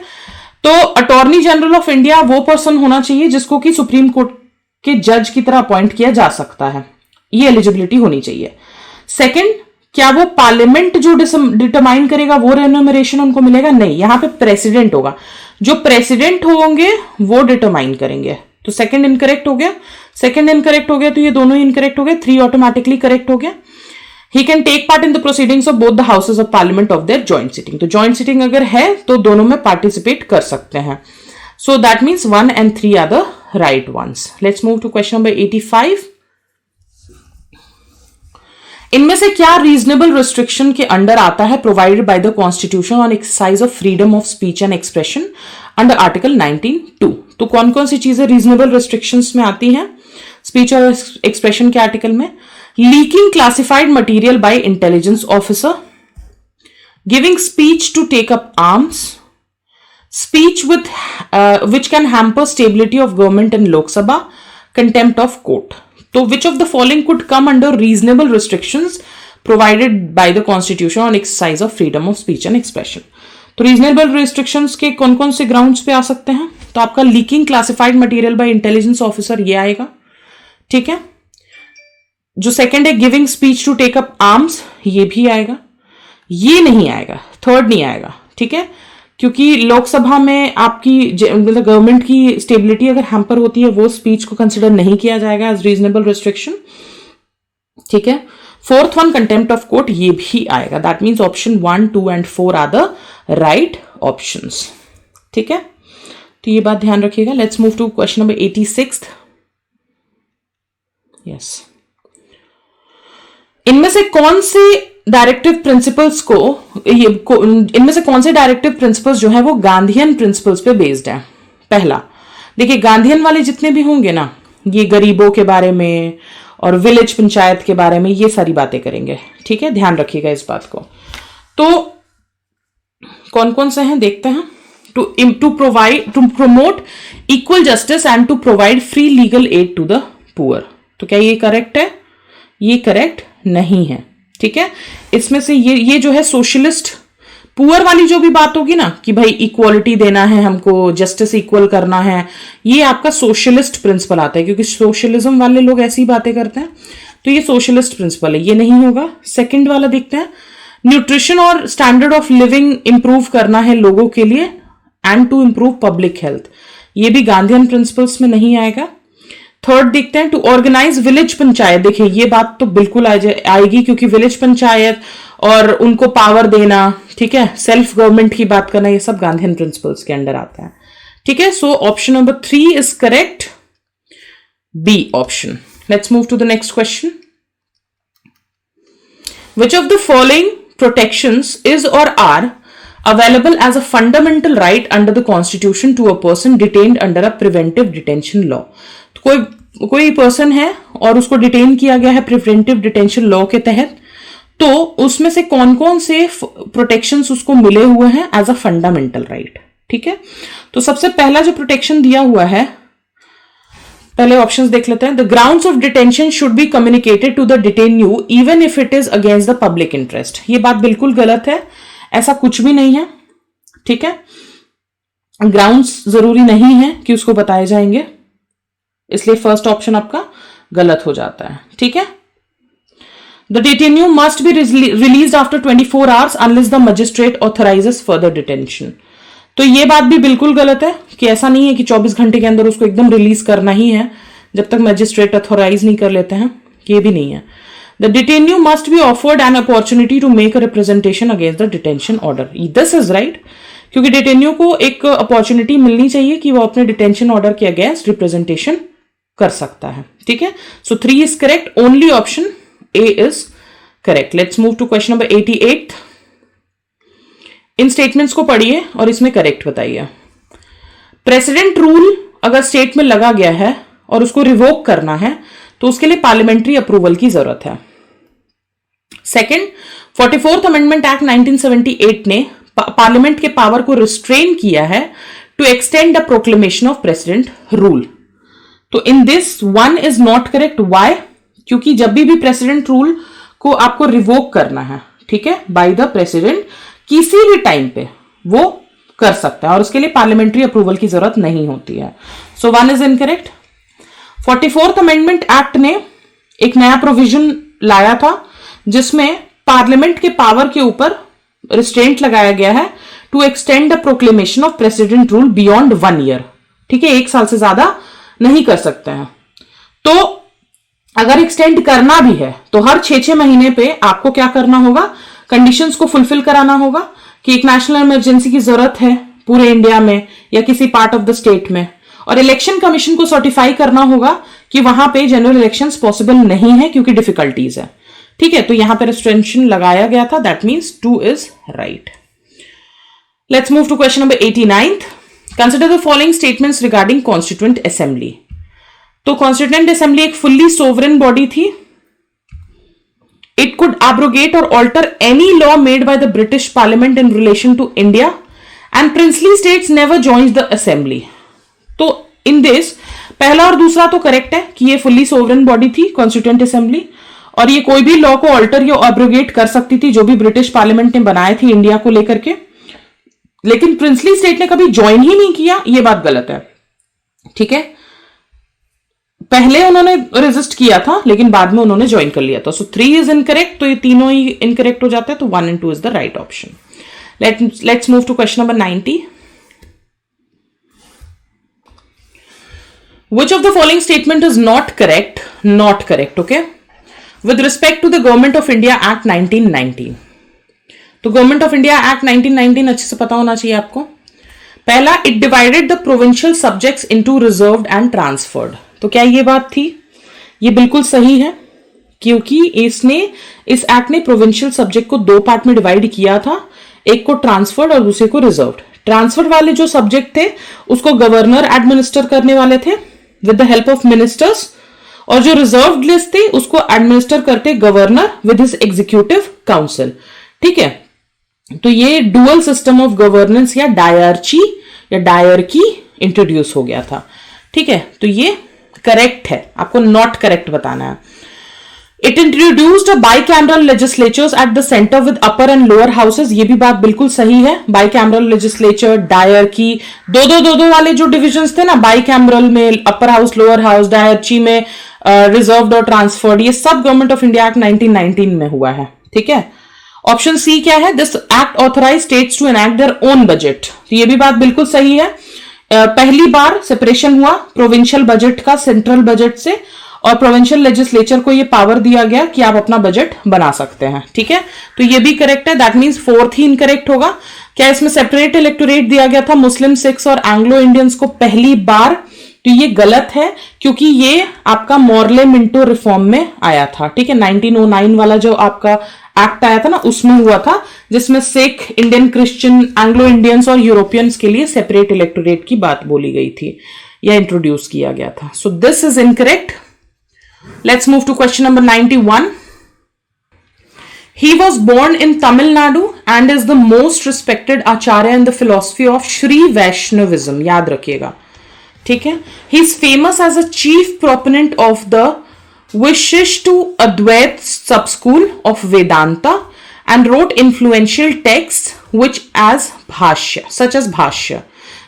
तो अटॉर्नी जनरल ऑफ इंडिया वो पर्सन होना चाहिए जिसको कि सुप्रीम कोर्ट के जज की तरह अपॉइंट किया जा सकता है, ये एलिजिबिलिटी होनी चाहिए। सेकंड, क्या वो पार्लियामेंट जो डिटरमाइन करेगा वो रेम्यूनरेशन उनको मिलेगा? नहीं, यहां पे प्रेसिडेंट होगा, जो प्रेसिडेंट होंगे वो डिटरमाइन करेंगे। तो सेकंड इनकरेक्ट हो गया, सेकंड इनकरेक्ट हो गया, तो ये दोनों ही इनकरेक्ट हो गए, 3 ऑटोमेटिकली करेक्ट हो गया। He can take part in the proceedings of both the houses of parliament of their joint sitting. तो joint sitting अगर है तो दोनों में participate कर सकते हैं। So that means 1 and 3 are the right ones. Let's move to question number 85. इनमें से क्या reasonable restriction के अंडर आता है provided by the constitution on exercise of freedom of speech and expression under article 19(2)? तो कौन कौन सी चीजें reasonable restrictions में आती हैं स्पीच और एक्सप्रेशन के आर्टिकल में? Leaking classified material by intelligence officer, giving speech to take up arms, speech with which can hamper stability of government in Lok Sabha, contempt of court. तो which of the following could come under reasonable restrictions provided by the Constitution on exercise of freedom of speech and expression? तो रीजनेबल रिस्ट्रिक्शंस के कौन कौन से ग्राउंड्स पे आ सकते हैं? तो आपका leaking classified material by intelligence officer ये आएगा, ठीक है। जो सेकंड है giving speech to take up arms, ये भी आएगा। ये नहीं आएगा, 3rd नहीं आएगा, ठीक है, क्योंकि लोकसभा में आपकी मतलब गवर्नमेंट की स्टेबिलिटी अगर हैम्पर होती है वो स्पीच को कंसिडर नहीं किया जाएगा एज रीजनेबल रिस्ट्रिक्शन, ठीक है। 4th one contempt of court, ये भी आएगा। That means option 1, 2 and 4 are the right options, ठीक है। तो ये बात ध्यान रखिएगा। Let's move to question number 86। Yes, इनमें से कौन से डायरेक्टिव प्रिंसिपल्स इनमें से कौन से डायरेक्टिव प्रिंसिपल्स जो है वो गांधीयन प्रिंसिपल्स पे बेस्ड है? पहला, देखिए गांधीयन वाले जितने भी होंगे ना, ये गरीबों के बारे में और विलेज पंचायत के बारे में ये सारी बातें करेंगे, ठीक है, ध्यान रखिएगा इस बात को। तो कौन कौन से हैं देखते हैं। To promote equal justice and to provide free legal aid to the poor. तो क्या ये करेक्ट है? ये करेक्ट नहीं है, ठीक है। इसमें से ये जो है सोशलिस्ट पुअर वाली जो भी बात होगी ना कि भाई इक्वालिटी देना है हमको, जस्टिस इक्वल करना है, ये आपका सोशलिस्ट प्रिंसिपल आता है, क्योंकि सोशलिज्म वाले लोग ऐसी बातें करते हैं, तो ये सोशलिस्ट प्रिंसिपल है, ये नहीं होगा। सेकंड वाला देखते हैं, न्यूट्रिशन और स्टैंडर्ड ऑफ लिविंग इंप्रूव करना है लोगों के लिए and to improve public health, ये भी गांधीयन प्रिंसिपल्स में नहीं आएगा। 3rd देखते हैं, टू ऑर्गेनाइज विलेज पंचायत। देखिए ये बात तो बिल्कुल आएगी, क्योंकि विलेज पंचायत और उनको पावर देना, ठीक है, सेल्फ गवर्नमेंट की बात करना, ये सब गांधीयन प्रिंसिपल्स के अंडर आता है, ठीक है। So option number 3 is correct, B option. Let's move to the next question. Which of the following protections is or are available as a fundamental right under the constitution to a person detained under a preventive detention law? तो कोई पर्सन है और उसको डिटेन किया गया है प्रिवेंटिव डिटेंशन लॉ के तहत, तो उसमें से कौन कौन से प्रोटेक्शंस उसको मिले हुए हैं एज अ फंडामेंटल राइट, ठीक है। तो सबसे पहला जो प्रोटेक्शन दिया हुआ है पहले ऑप्शंस देख लेते हैं. The grounds of detention should be communicated to the detenu even if it is against the public interest. ये बात बिल्कुल गलत है, ऐसा कुछ भी नहीं है. ठीक है, ग्राउंड्स जरूरी नहीं है कि उसको बताए जाएंगे, इसलिए फर्स्ट ऑप्शन आपका गलत हो जाता है. ठीक है, the detenu must be release after 24 hours unless the magistrate authorises further detention. तो ये बात भी बिल्कुल गलत है कि ऐसा नहीं है कि 24 घंटे के अंदर उसको एकदम रिलीज करना ही है जब तक मजिस्ट्रेट ऑथोराइज नहीं कर लेते हैं. ये भी नहीं है. The detenu must be afforded an opportunity to make a representation against the detention order. This is right, क्योंकि डिटेन्यू को एक अपॉर्चुनिटी मिलनी चाहिए कि वो अपने डिटेंशन ऑर्डर के अगेंस्ट रिप्रेजेंटेशन कर सकता है. ठीक है, so 3 is correct, only option A is correct. Let's move to question number 88. इन स्टेटमेंट्स को पढ़िए और इसमें करेक्ट बताइए. प्रेसिडेंट रूल अगर स्टेट में लगा गया है और उसको रिवोक करना है तो उसके लिए पार्लियामेंट्री अप्रूवल की जरूरत है. सेकंड, 44th अमेंडमेंट एक्ट 1978 ने पार्लियामेंट के पावर को रिस्ट्रेन किया है to extend the proclamation of president rule. तो in this one is not correct. Why? क्योंकि जब भी प्रेसिडेंट रूल को आपको रिवोक करना है, ठीक है, बाय द प्रेसिडेंट, किसी भी टाइम पे वो कर सकता है और उसके लिए पार्लियामेंट्री अप्रूवल की जरूरत नहीं होती है. सो 1 is incorrect. 44th amendment act ने एक नया प्रोविजन लाया था जिसमें पार्लियामेंट के पावर के ऊपर रिस्ट्रेंट लगाया गया है to extend the proclamation of president rule beyond 1 year. ठीक है, 1 साल से ज्यादा नहीं कर सकते हैं. तो अगर एक्सटेंड करना भी है तो हर 6-6 महीने पे आपको क्या करना होगा, कंडीशंस को फुलफिल कराना होगा कि एक नेशनल इमरजेंसी की जरूरत है पूरे इंडिया में या किसी पार्ट ऑफ द स्टेट में, और इलेक्शन कमीशन को सर्टिफाई करना होगा कि वहां पे जनरल इलेक्शंस पॉसिबल नहीं है क्योंकि डिफिकल्टीज है. ठीक है, तो यहां पे रिस्ट्रिक्शन लगाया गया था. That means 2 is right. Let's move to question number 89. Consider the following statements regarding constituent assembly. तो कॉन्स्टिट्यूएंट असेंबली एक फुल्ली सोवरेन बॉडी थी. It could abrogate or alter any law made by the British parliament in relation to India and princely states never joined the assembly. तो इन दिस पहला और दूसरा तो करेक्ट है कि ये फुल्ली सोवरेन बॉडी थी कॉन्स्टिट्यूएंट असेंबली, और ये कोई भी लॉ को ऑल्टर या एब्रोगेट कर सकती थी जो भी ब्रिटिश पार्लियामेंट ने बनाए थे इंडिया को लेकर के. लेकिन प्रिंसली स्टेट ने कभी ज्वाइन ही नहीं किया, ये बात गलत है. ठीक है, पहले उन्होंने रेजिस्ट किया था लेकिन बाद में उन्होंने ज्वाइन कर लिया था. सो 3 इज इनकरेक्ट, तो ये तीनों ही इनकरेक्ट हो जाते हैं. तो 1 and 2 is the right option. Let's move to question number 90. Which of the following statement is not correct? Not correct, okay? With respect to the Government of India Act 1919. तो Government of India Act 1919 अच्छे से पता होना चाहिए आपको. पहला, it divided the provincial subjects into reserved and transferred. तो क्या ये बात थी? ये बिल्कुल सही है क्योंकि इस एक्ट ने प्रोविंशियल सब्जेक्ट को 2 पार्ट में डिवाइड किया था, एक को ट्रांसफर्ड और दूसरे को रिजर्व्ड. ट्रांसफर्ड वाले जो सब्जेक्ट थे उसको गवर्नर एडमिनिस्टर करने वाले थे with the help of ministers, और जो रिजर्व्ड लिस्ट थे उसको एडमिनिस्टर करते governor with his executive council. ठीक है, तो ये डुअल सिस्टम ऑफ गवर्नेंस या डायरकी इंट्रोड्यूस हो गया था. ठीक है, तो ये करेक्ट है, आपको नॉट करेक्ट बताना है. It introduced a bicameral legislatures at the centre with upper and lower houses. ये भी बात बिल्कुल सही है. बाइकैमरल लेजिस्लेचर, डायरकी, दो वाले जो डिविजन्स थे ना, बाइकैमरल में अपर हाउस, लोअर हाउस, डायरची में रिजर्व्ड और ट्रांसफर्ड, ये सब गवर्नमेंट ऑफ इंडिया एक्ट 1919 में हुआ है. ठीक है, ऑप्शन सी क्या है? This act authorise states to enact their own budget. तो ये भी बात बिल्कुल सही है. पहली बार सेपरेशन हुआ प्रोविंशियल बजट का सेंट्रल बजट से, और प्रोविंशियल लेजिस्लेचर को ये पावर दिया गया कि आप अपना बजट बना सकते हैं. ठीक है, तो ये भी करेक्ट है. That means 4th he incorrect होगा. क्या इसमें सेपरेट इलेक्टोरेट दिया गया था मुस्लिम, सिख्स और एंग्लो इंडियंस को पहली बार? तो ये गलत है क्योंकि ये आपका मॉर्ले मिंटो रिफॉर्म में आया था. ठीक है, 1909 वाला जो आपका एक्ट आया था ना, उसमें हुआ था, जिसमें Sikh, Indian Christian, Anglo Indians और यूरोपियंस के लिए सेपरेट इलेक्टोरेट की बात बोली गई थी या इंट्रोड्यूस किया गया था. सो this is incorrect. Let's move to question number 91. He was born in Tamil Nadu and is the most respected acharya in the philosophy of Shri Vaishnavism. याद रखिएगा, ठीक है. He is famous as a chief proponent of the Vishishta Advaita sub school of Vedanta and wrote influential texts which as bhashya, such as bhashya.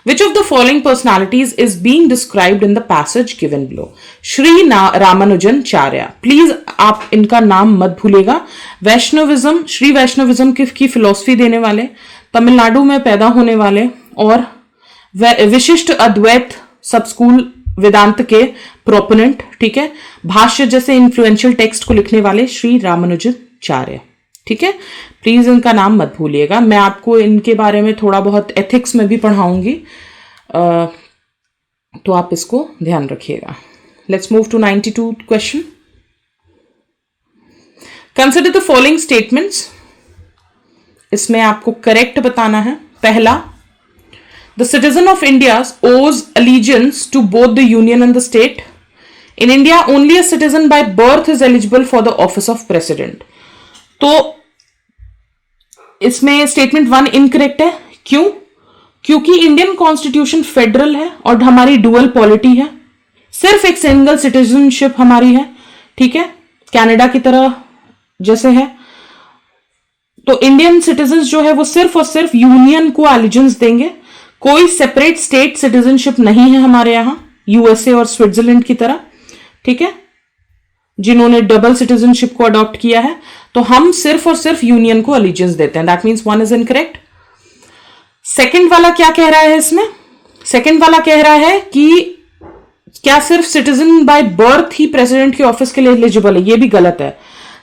Which of the following personalities is being described in the passage given below? Shri Ramanujacharya. Please आप इनका नाम मत भूलेगा. वैष्णविज्म, श्री वैष्णविज्म की फिलोसफी देने वाले, तमिलनाडु में पैदा होने वाले और विशिष्ट अद्वैत सब स्कूल वेदांत के प्रोपोनेंट. ठीक है. भाष्य जैसे इन्फ्लुएंशियल टेक्स्ट को लिखने वाले श्री रामानुजन चार्य. ठीक है. प्लीज इनका नाम मत भूलिएगा. मैं आपको इनके बारे में थोड़ा बहुत एथिक्स में भी पढ़ाऊंगी, तो आप इसको ध्यान रखिएगा. Let's move to 92 question. Consider the following statements. इसमें आपको करेक्ट बताना है. पहला, the citizen of India owes allegiance to both the union and the state. In India only a citizen by birth is eligible for the office of President. तो इसमें स्टेटमेंट 1 इनकरेक्ट है. क्यों? क्योंकि इंडियन कॉन्स्टिट्यूशन फेडरल है और हमारी डुअल पॉलिटी है. सिर्फ एक सिंगल सिटीजनशिप हमारी है. ठीक है. कनाडा की तरह जैसे है. तो इंडियन सिटीजन्स जो है वो सिर्फ और सिर्फ यूनियन को एलिजेंस देंगे. कोई सेपरेट स्टेट सिटीजनशिप नहीं है हमारे यहां, यूएसए और स्विट्जरलैंड की तरह. ठीक है. जिन्होंने डबल सिटीजनशिप को अडॉप्ट किया है, तो हम सिर्फ और सिर्फ यूनियन को अलीजेंस देते हैं. That means 1 is incorrect. Second वाला क्या कह रहा है इसमें? सेकंड वाला कह रहा है कि क्या सिर्फ सिटीजन बाय बर्थ ही प्रेसिडेंट के ऑफिस के लिए एलिजिबल है? ये भी गलत है.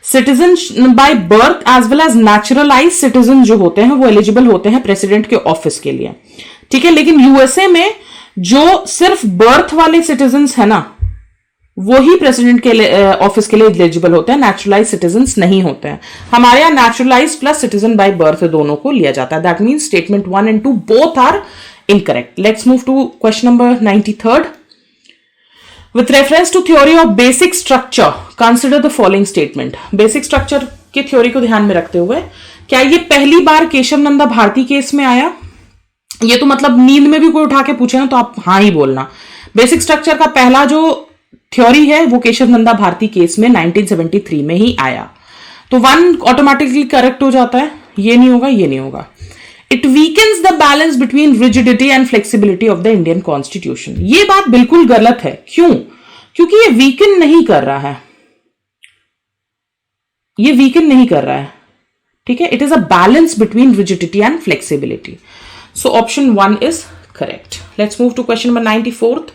Citizen by birth as well as naturalise citizen जो होते हैं वो एलिजिबल होते हैं प्रेसिडेंट के ऑफिस के लिए. ठीक है. लेकिन यूएसए में जो सिर्फ बर्थ वाले सिटीजन है ना, वो ही प्रेसिडेंट के ऑफिस के लिए एलिजिबल होते हैं, नेचुरलाइज सिटीजन्स नहीं होते हैं. हमारे यहां naturalise plus citizen by birth दोनों को लिया जाता है. That means statement 1 and 2 both are incorrect. Let's move to question number 93. With reference to theory of basic structure consider the following statement. Basic structure की थ्योरी को ध्यान में रखते हुए, क्या ये पहली बार केशव नंदा भारती केस में आया? ये तो मतलब नींद में भी कोई उठा के पूछे ना तो आप हाँ ही बोलना. बेसिक स्ट्रक्चर का पहला जो थ्योरी है वो केशव नंदा भारती केस में 1973 में ही आया. तो 1 ऑटोमेटिकली करेक्ट हो जाता है. ये नहीं होगा, ये नहीं होगा. It weakens the balance between rigidity and flexibility of the Indian constitution. ये बात बिल्कुल गलत है. क्यों? क्योंकि ये वीकन नहीं कर रहा है. ये वीकन नहीं कर रहा है. ठीक है. It is a balance between rigidity and flexibility. So option 1 is correct. Let's move to question number 94.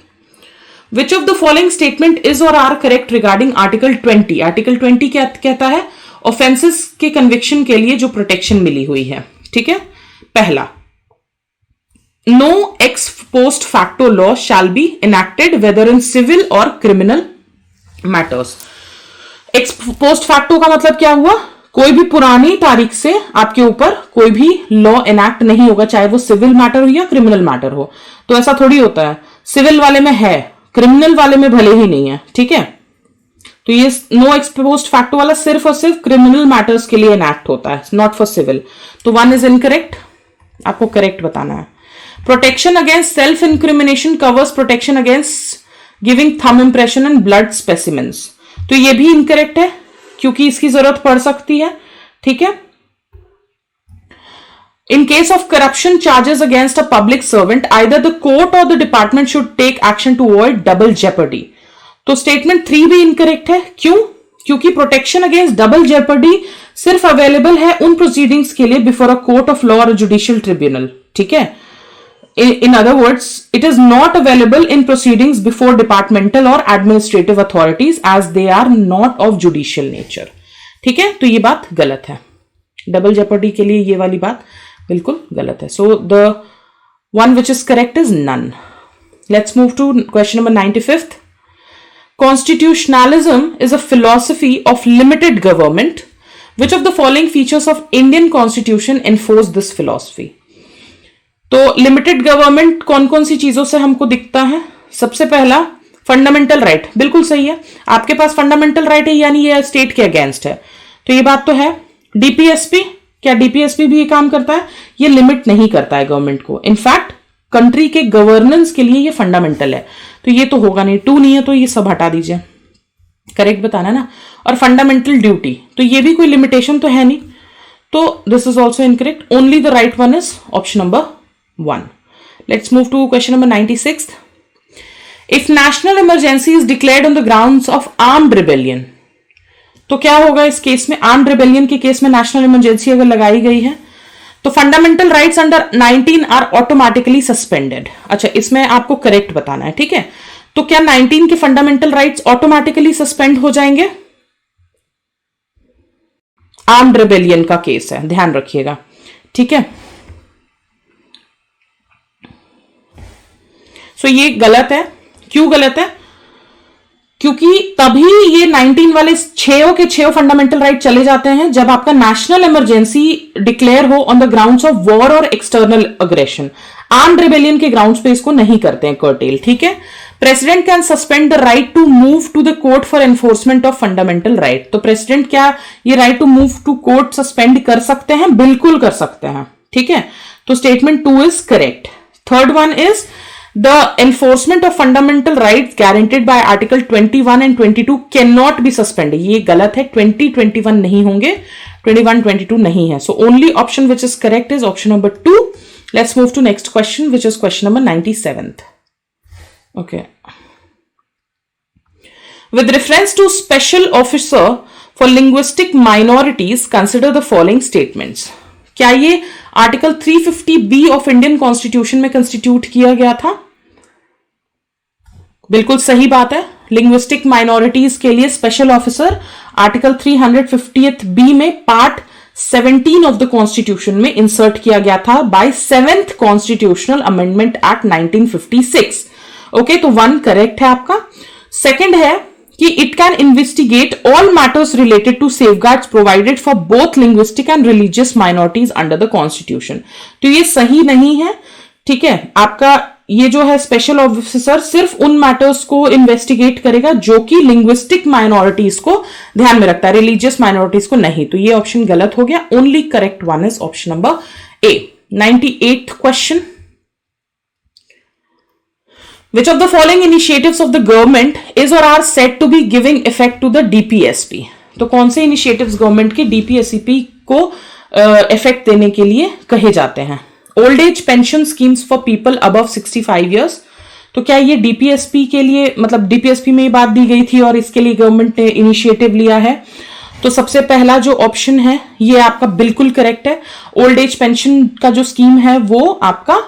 Which of the following statement is or are correct regarding Article 20? Article 20 क्या कहता है? Offenses के conviction के लिए जो protection मिली हुई है. ठीक है. पहला, no ex post facto law shall be enacted whether in civil or criminal matters. Ex post facto का मतलब क्या हुआ? कोई भी पुरानी तारीख से आपके ऊपर कोई भी लॉ एनैक्ट नहीं होगा, चाहे वो सिविल मैटर हो या क्रिमिनल मैटर हो. तो ऐसा थोड़ी होता है. सिविल वाले में है, क्रिमिनल वाले में भले ही नहीं है. ठीक है. तो ये नो एक्सपोज्ड फैक्टो वाला सिर्फ और सिर्फ क्रिमिनल मैटर्स के लिए एनैक्ट होता है, नॉट फॉर सिविल. तो 1 इज इनकरेक्ट. आपको करेक्ट बताना है. Protection against self incrimination covers protection against giving thumb impression and blood specimens. तो ये भी इनकरेक्ट है क्योंकि इसकी जरूरत पड़ सकती है. ठीक है. In case of corruption charges against a public servant, either the court or the department should take action to avoid double jeopardy. तो स्टेटमेंट 3 भी इनकरेक्ट है. क्यों? क्योंकि प्रोटेक्शन अगेंस्ट डबल जेपर्डी सिर्फ अवेलेबल है उन प्रोसीडिंग्स के लिए before a court of law और जुडिशियल ट्रिब्यूनल. ठीक है. In other words, it is not available in proceedings before departmental or administrative authorities as they are not of judicial nature. ठीक है. तो ये बात गलत है. डबल जेपर्डी के लिए ये वाली बात बिल्कुल गलत है. So the one which is correct is none. Let's move to question number 95. Constitutionalism is a philosophy of limited government. Which of the following features of Indian Constitution enforce this philosophy? तो लिमिटेड गवर्नमेंट कौन कौन सी चीजों से हमको दिखता है? सबसे पहला फंडामेंटल राइट. बिल्कुल सही है. आपके पास फंडामेंटल राइट है यानी ये स्टेट के अगेंस्ट है, तो ये बात तो है. डीपीएसपी, क्या डीपीएसपी भी ये काम करता है? ये लिमिट नहीं करता है गवर्नमेंट को. इनफैक्ट कंट्री के गवर्नेंस के लिए ये फंडामेंटल है, तो ये तो होगा नहीं, 2 नहीं है तो ये सब हटा दीजिए, करेक्ट बताना ना। और फंडामेंटल ड्यूटी, तो ये भी कोई लिमिटेशन तो है नहीं, तो this is also incorrect. Only the right one is option number 1। Let's move to question number 96। If national emergency is declared on the grounds of armed rebellion, तो क्या होगा इस केस में? आर्म्ड रिबेलियन के केस में नेशनल इमरजेंसी अगर लगाई गई है तो fundamental rights under 19 are automatically suspended. अच्छा, इसमें आपको करेक्ट बताना है, ठीक है। तो क्या 19 के फंडामेंटल राइट्स ऑटोमेटिकली सस्पेंड हो जाएंगे? आर्म्ड रिबेलियन का केस है, ध्यान रखिएगा, ठीक है। सो ये गलत है। क्यों गलत है? क्योंकि तभी ये 19 वाले 6 के 6 फंडामेंटल राइट चले जाते हैं जब आपका नेशनल इमरजेंसी डिक्लेयर हो on the grounds of war और एक्सटर्नल अग्रेशन। आर्म्ड रिबेलियन के ग्राउंड्स पे इसको नहीं करते हैं कर्टेल, ठीक है। President can suspend the right to move to the court for enforcement of fundamental right. तो प्रेसिडेंट क्या ये right to move to court suspend कर सकते हैं? बिल्कुल कर सकते हैं, ठीक है। तो statement 2 is correct. Third one is the enforcement of fundamental rights guaranteed by article 21 and 22 cannot be suspended। ये गलत है, 20, 21 नहीं होंगे, 21, 22 नहीं है। So only option which is correct is option number 2। Let's move to next question, which is question number 97th। Okay, with reference to special officer for linguistic minorities, consider the following statements। क्या ये article 350B of Indian constitution में कंस्टिट्यूट किया गया था? बिल्कुल सही बात है। लिंग्विस्टिक माइनॉरिटीज के लिए स्पेशल ऑफिसर आर्टिकल 350B में पार्ट 17 ऑफ द कॉन्स्टिट्यूशन में इंसर्ट किया गया था by 7th constitutional amendment act 1956। Okay, तो 1 करेक्ट है आपका। सेकंड है कि it can investigate all matters related to safeguards provided for both linguistic and religious minorities under the constitution. तो ये सही नहीं है, ठीक है। आपका ये जो है स्पेशल ऑफिसर सिर्फ उन मैटर्स को इन्वेस्टिगेट करेगा जो कि लिंग्विस्टिक माइनॉरिटीज को ध्यान में रखता है, रिलीजियस माइनॉरिटीज को नहीं। तो ये ऑप्शन गलत हो गया। Only correct one is option number A. 98th question, which of the following initiatives of the government is or are said to be giving effect to the DPSP? तो कौन से इनिशिएटिव्स गवर्नमेंट के DPSP को इफेक्ट देने के लिए कहे जाते हैं? Old age pension schemes for people above 65 years. तो क्या ये DPSP के लिए, मतलब DPSP में ये बात दी गई थी और इसके लिए गवर्नमेंट ने इनिशिएटिव लिया है? तो सबसे पहला जो ऑप्शन है ये आपका बिल्कुल करेक्ट है। ओल्ड एज पेंशन का जो स्कीम है वो आपका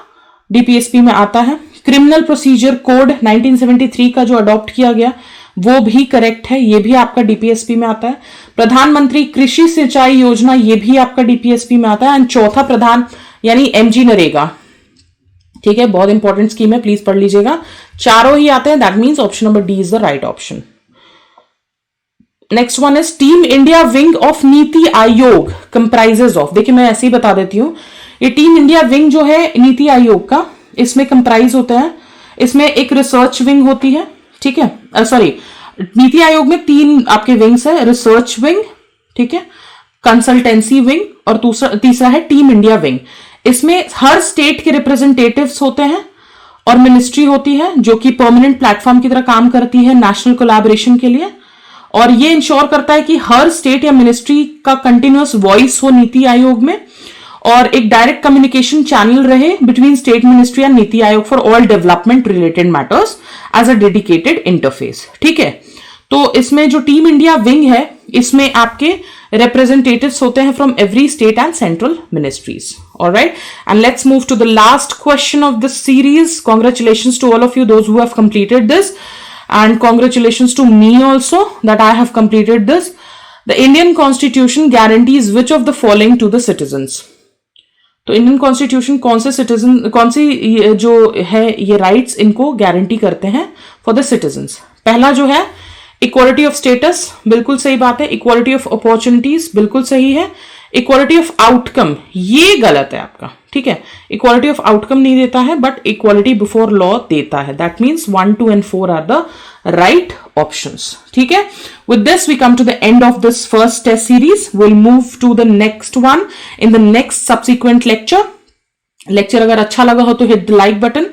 DPSP में आता है। क्रिमिनल प्रोसीजर कोड 1973 का जो अडॉप्ट किया गया वो भी करेक्ट है, ये भी आपका DPSP में आता है। प्रधानमंत्री कृषि सिंचाई योजना ये भी आपका DPSP में आता है। एंड चौथा प्रधान यानी MG नरेगा, ठीक है, बहुत इंपॉर्टेंट स्कीम है, प्लीज पढ़ लीजिएगा। चारों ही आते हैं, that means option number D is the right option. Next one is team India wing of NITI Aayog comprises of. देखिए मैं ऐसे ही बता देती हूं, ये टीम इंडिया विंग जो है नीति आयोग का, इसमें कंप्राइज होता है, इसमें एक रिसर्च विंग होती है, ठीक है। सॉरी, नीति आयोग में 3 आपके विंग्स है, रिसर्च विंग, ठीक है, कंसल्टेंसी विंग और तीसरा है टीम इंडिया विंग। इसमें हर स्टेट के रिप्रेजेंटेटिव्स होते हैं और मिनिस्ट्री होती है जो कि परमानेंट प्लेटफॉर्म की तरह काम करती है नेशनल कोलैबोरेशन के लिए, और ये इंश्योर करता है कि हर स्टेट या मिनिस्ट्री का कंटिन्यूअस वॉइस हो नीति आयोग में, और एक डायरेक्ट कम्युनिकेशन चैनल रहे between state ministry and NITI Aayog for all development related matters as a dedicated interface, ठीक है। तो इसमें जो टीम इंडिया विंग है इसमें आपके representatives होते हैं from every state and central ministries. All right, and let's move to the last question of this series. Congratulations to all of you, those who have completed this, and congratulations to me also that I have completed this. The Indian Constitution guarantees which of the following to the citizens? तो इंडियन कॉन्स्टिट्यूशन कौन से सिटीजन, कौन सी जो है ये राइट्स इनको गारंटी करते हैं फॉर द सिटीजन्स? पहला जो है इक्वालिटी ऑफ स्टेटस, बिल्कुल सही बात है। इक्वालिटी ऑफ अपॉर्चुनिटीज बिल्कुल सही है। इक्वालिटी ऑफ आउटकम ये गलत है आपका, ठीक है। इक्वालिटी ऑफ आउटकम नहीं देता है बट इक्वालिटी बिफोर लॉ देता है। That means 1, 2 and 4 are the right options, ठीक है। With this we come to the end of this first test series. Will move to the next one in the next subsequent lecture. Lecture अगर अच्छा लगा हो तो hit the like button.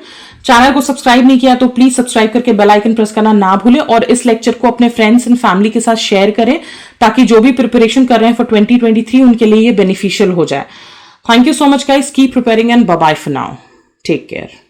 Channel को सब्सक्राइब नहीं किया तो प्लीज सब्सक्राइब करके बेल आइकन प्रेस करना ना भूलें, और इस लेक्चर को अपने फ्रेंड्स एंड फैमिली के साथ शेयर करें ताकि जो भी प्रिपरेशन कर रहे हैं फॉर 2023 उनके लिए ये बेनिफिशियल हो जाए। Thank you so much guys, keep preparing and bye bye for now, take care.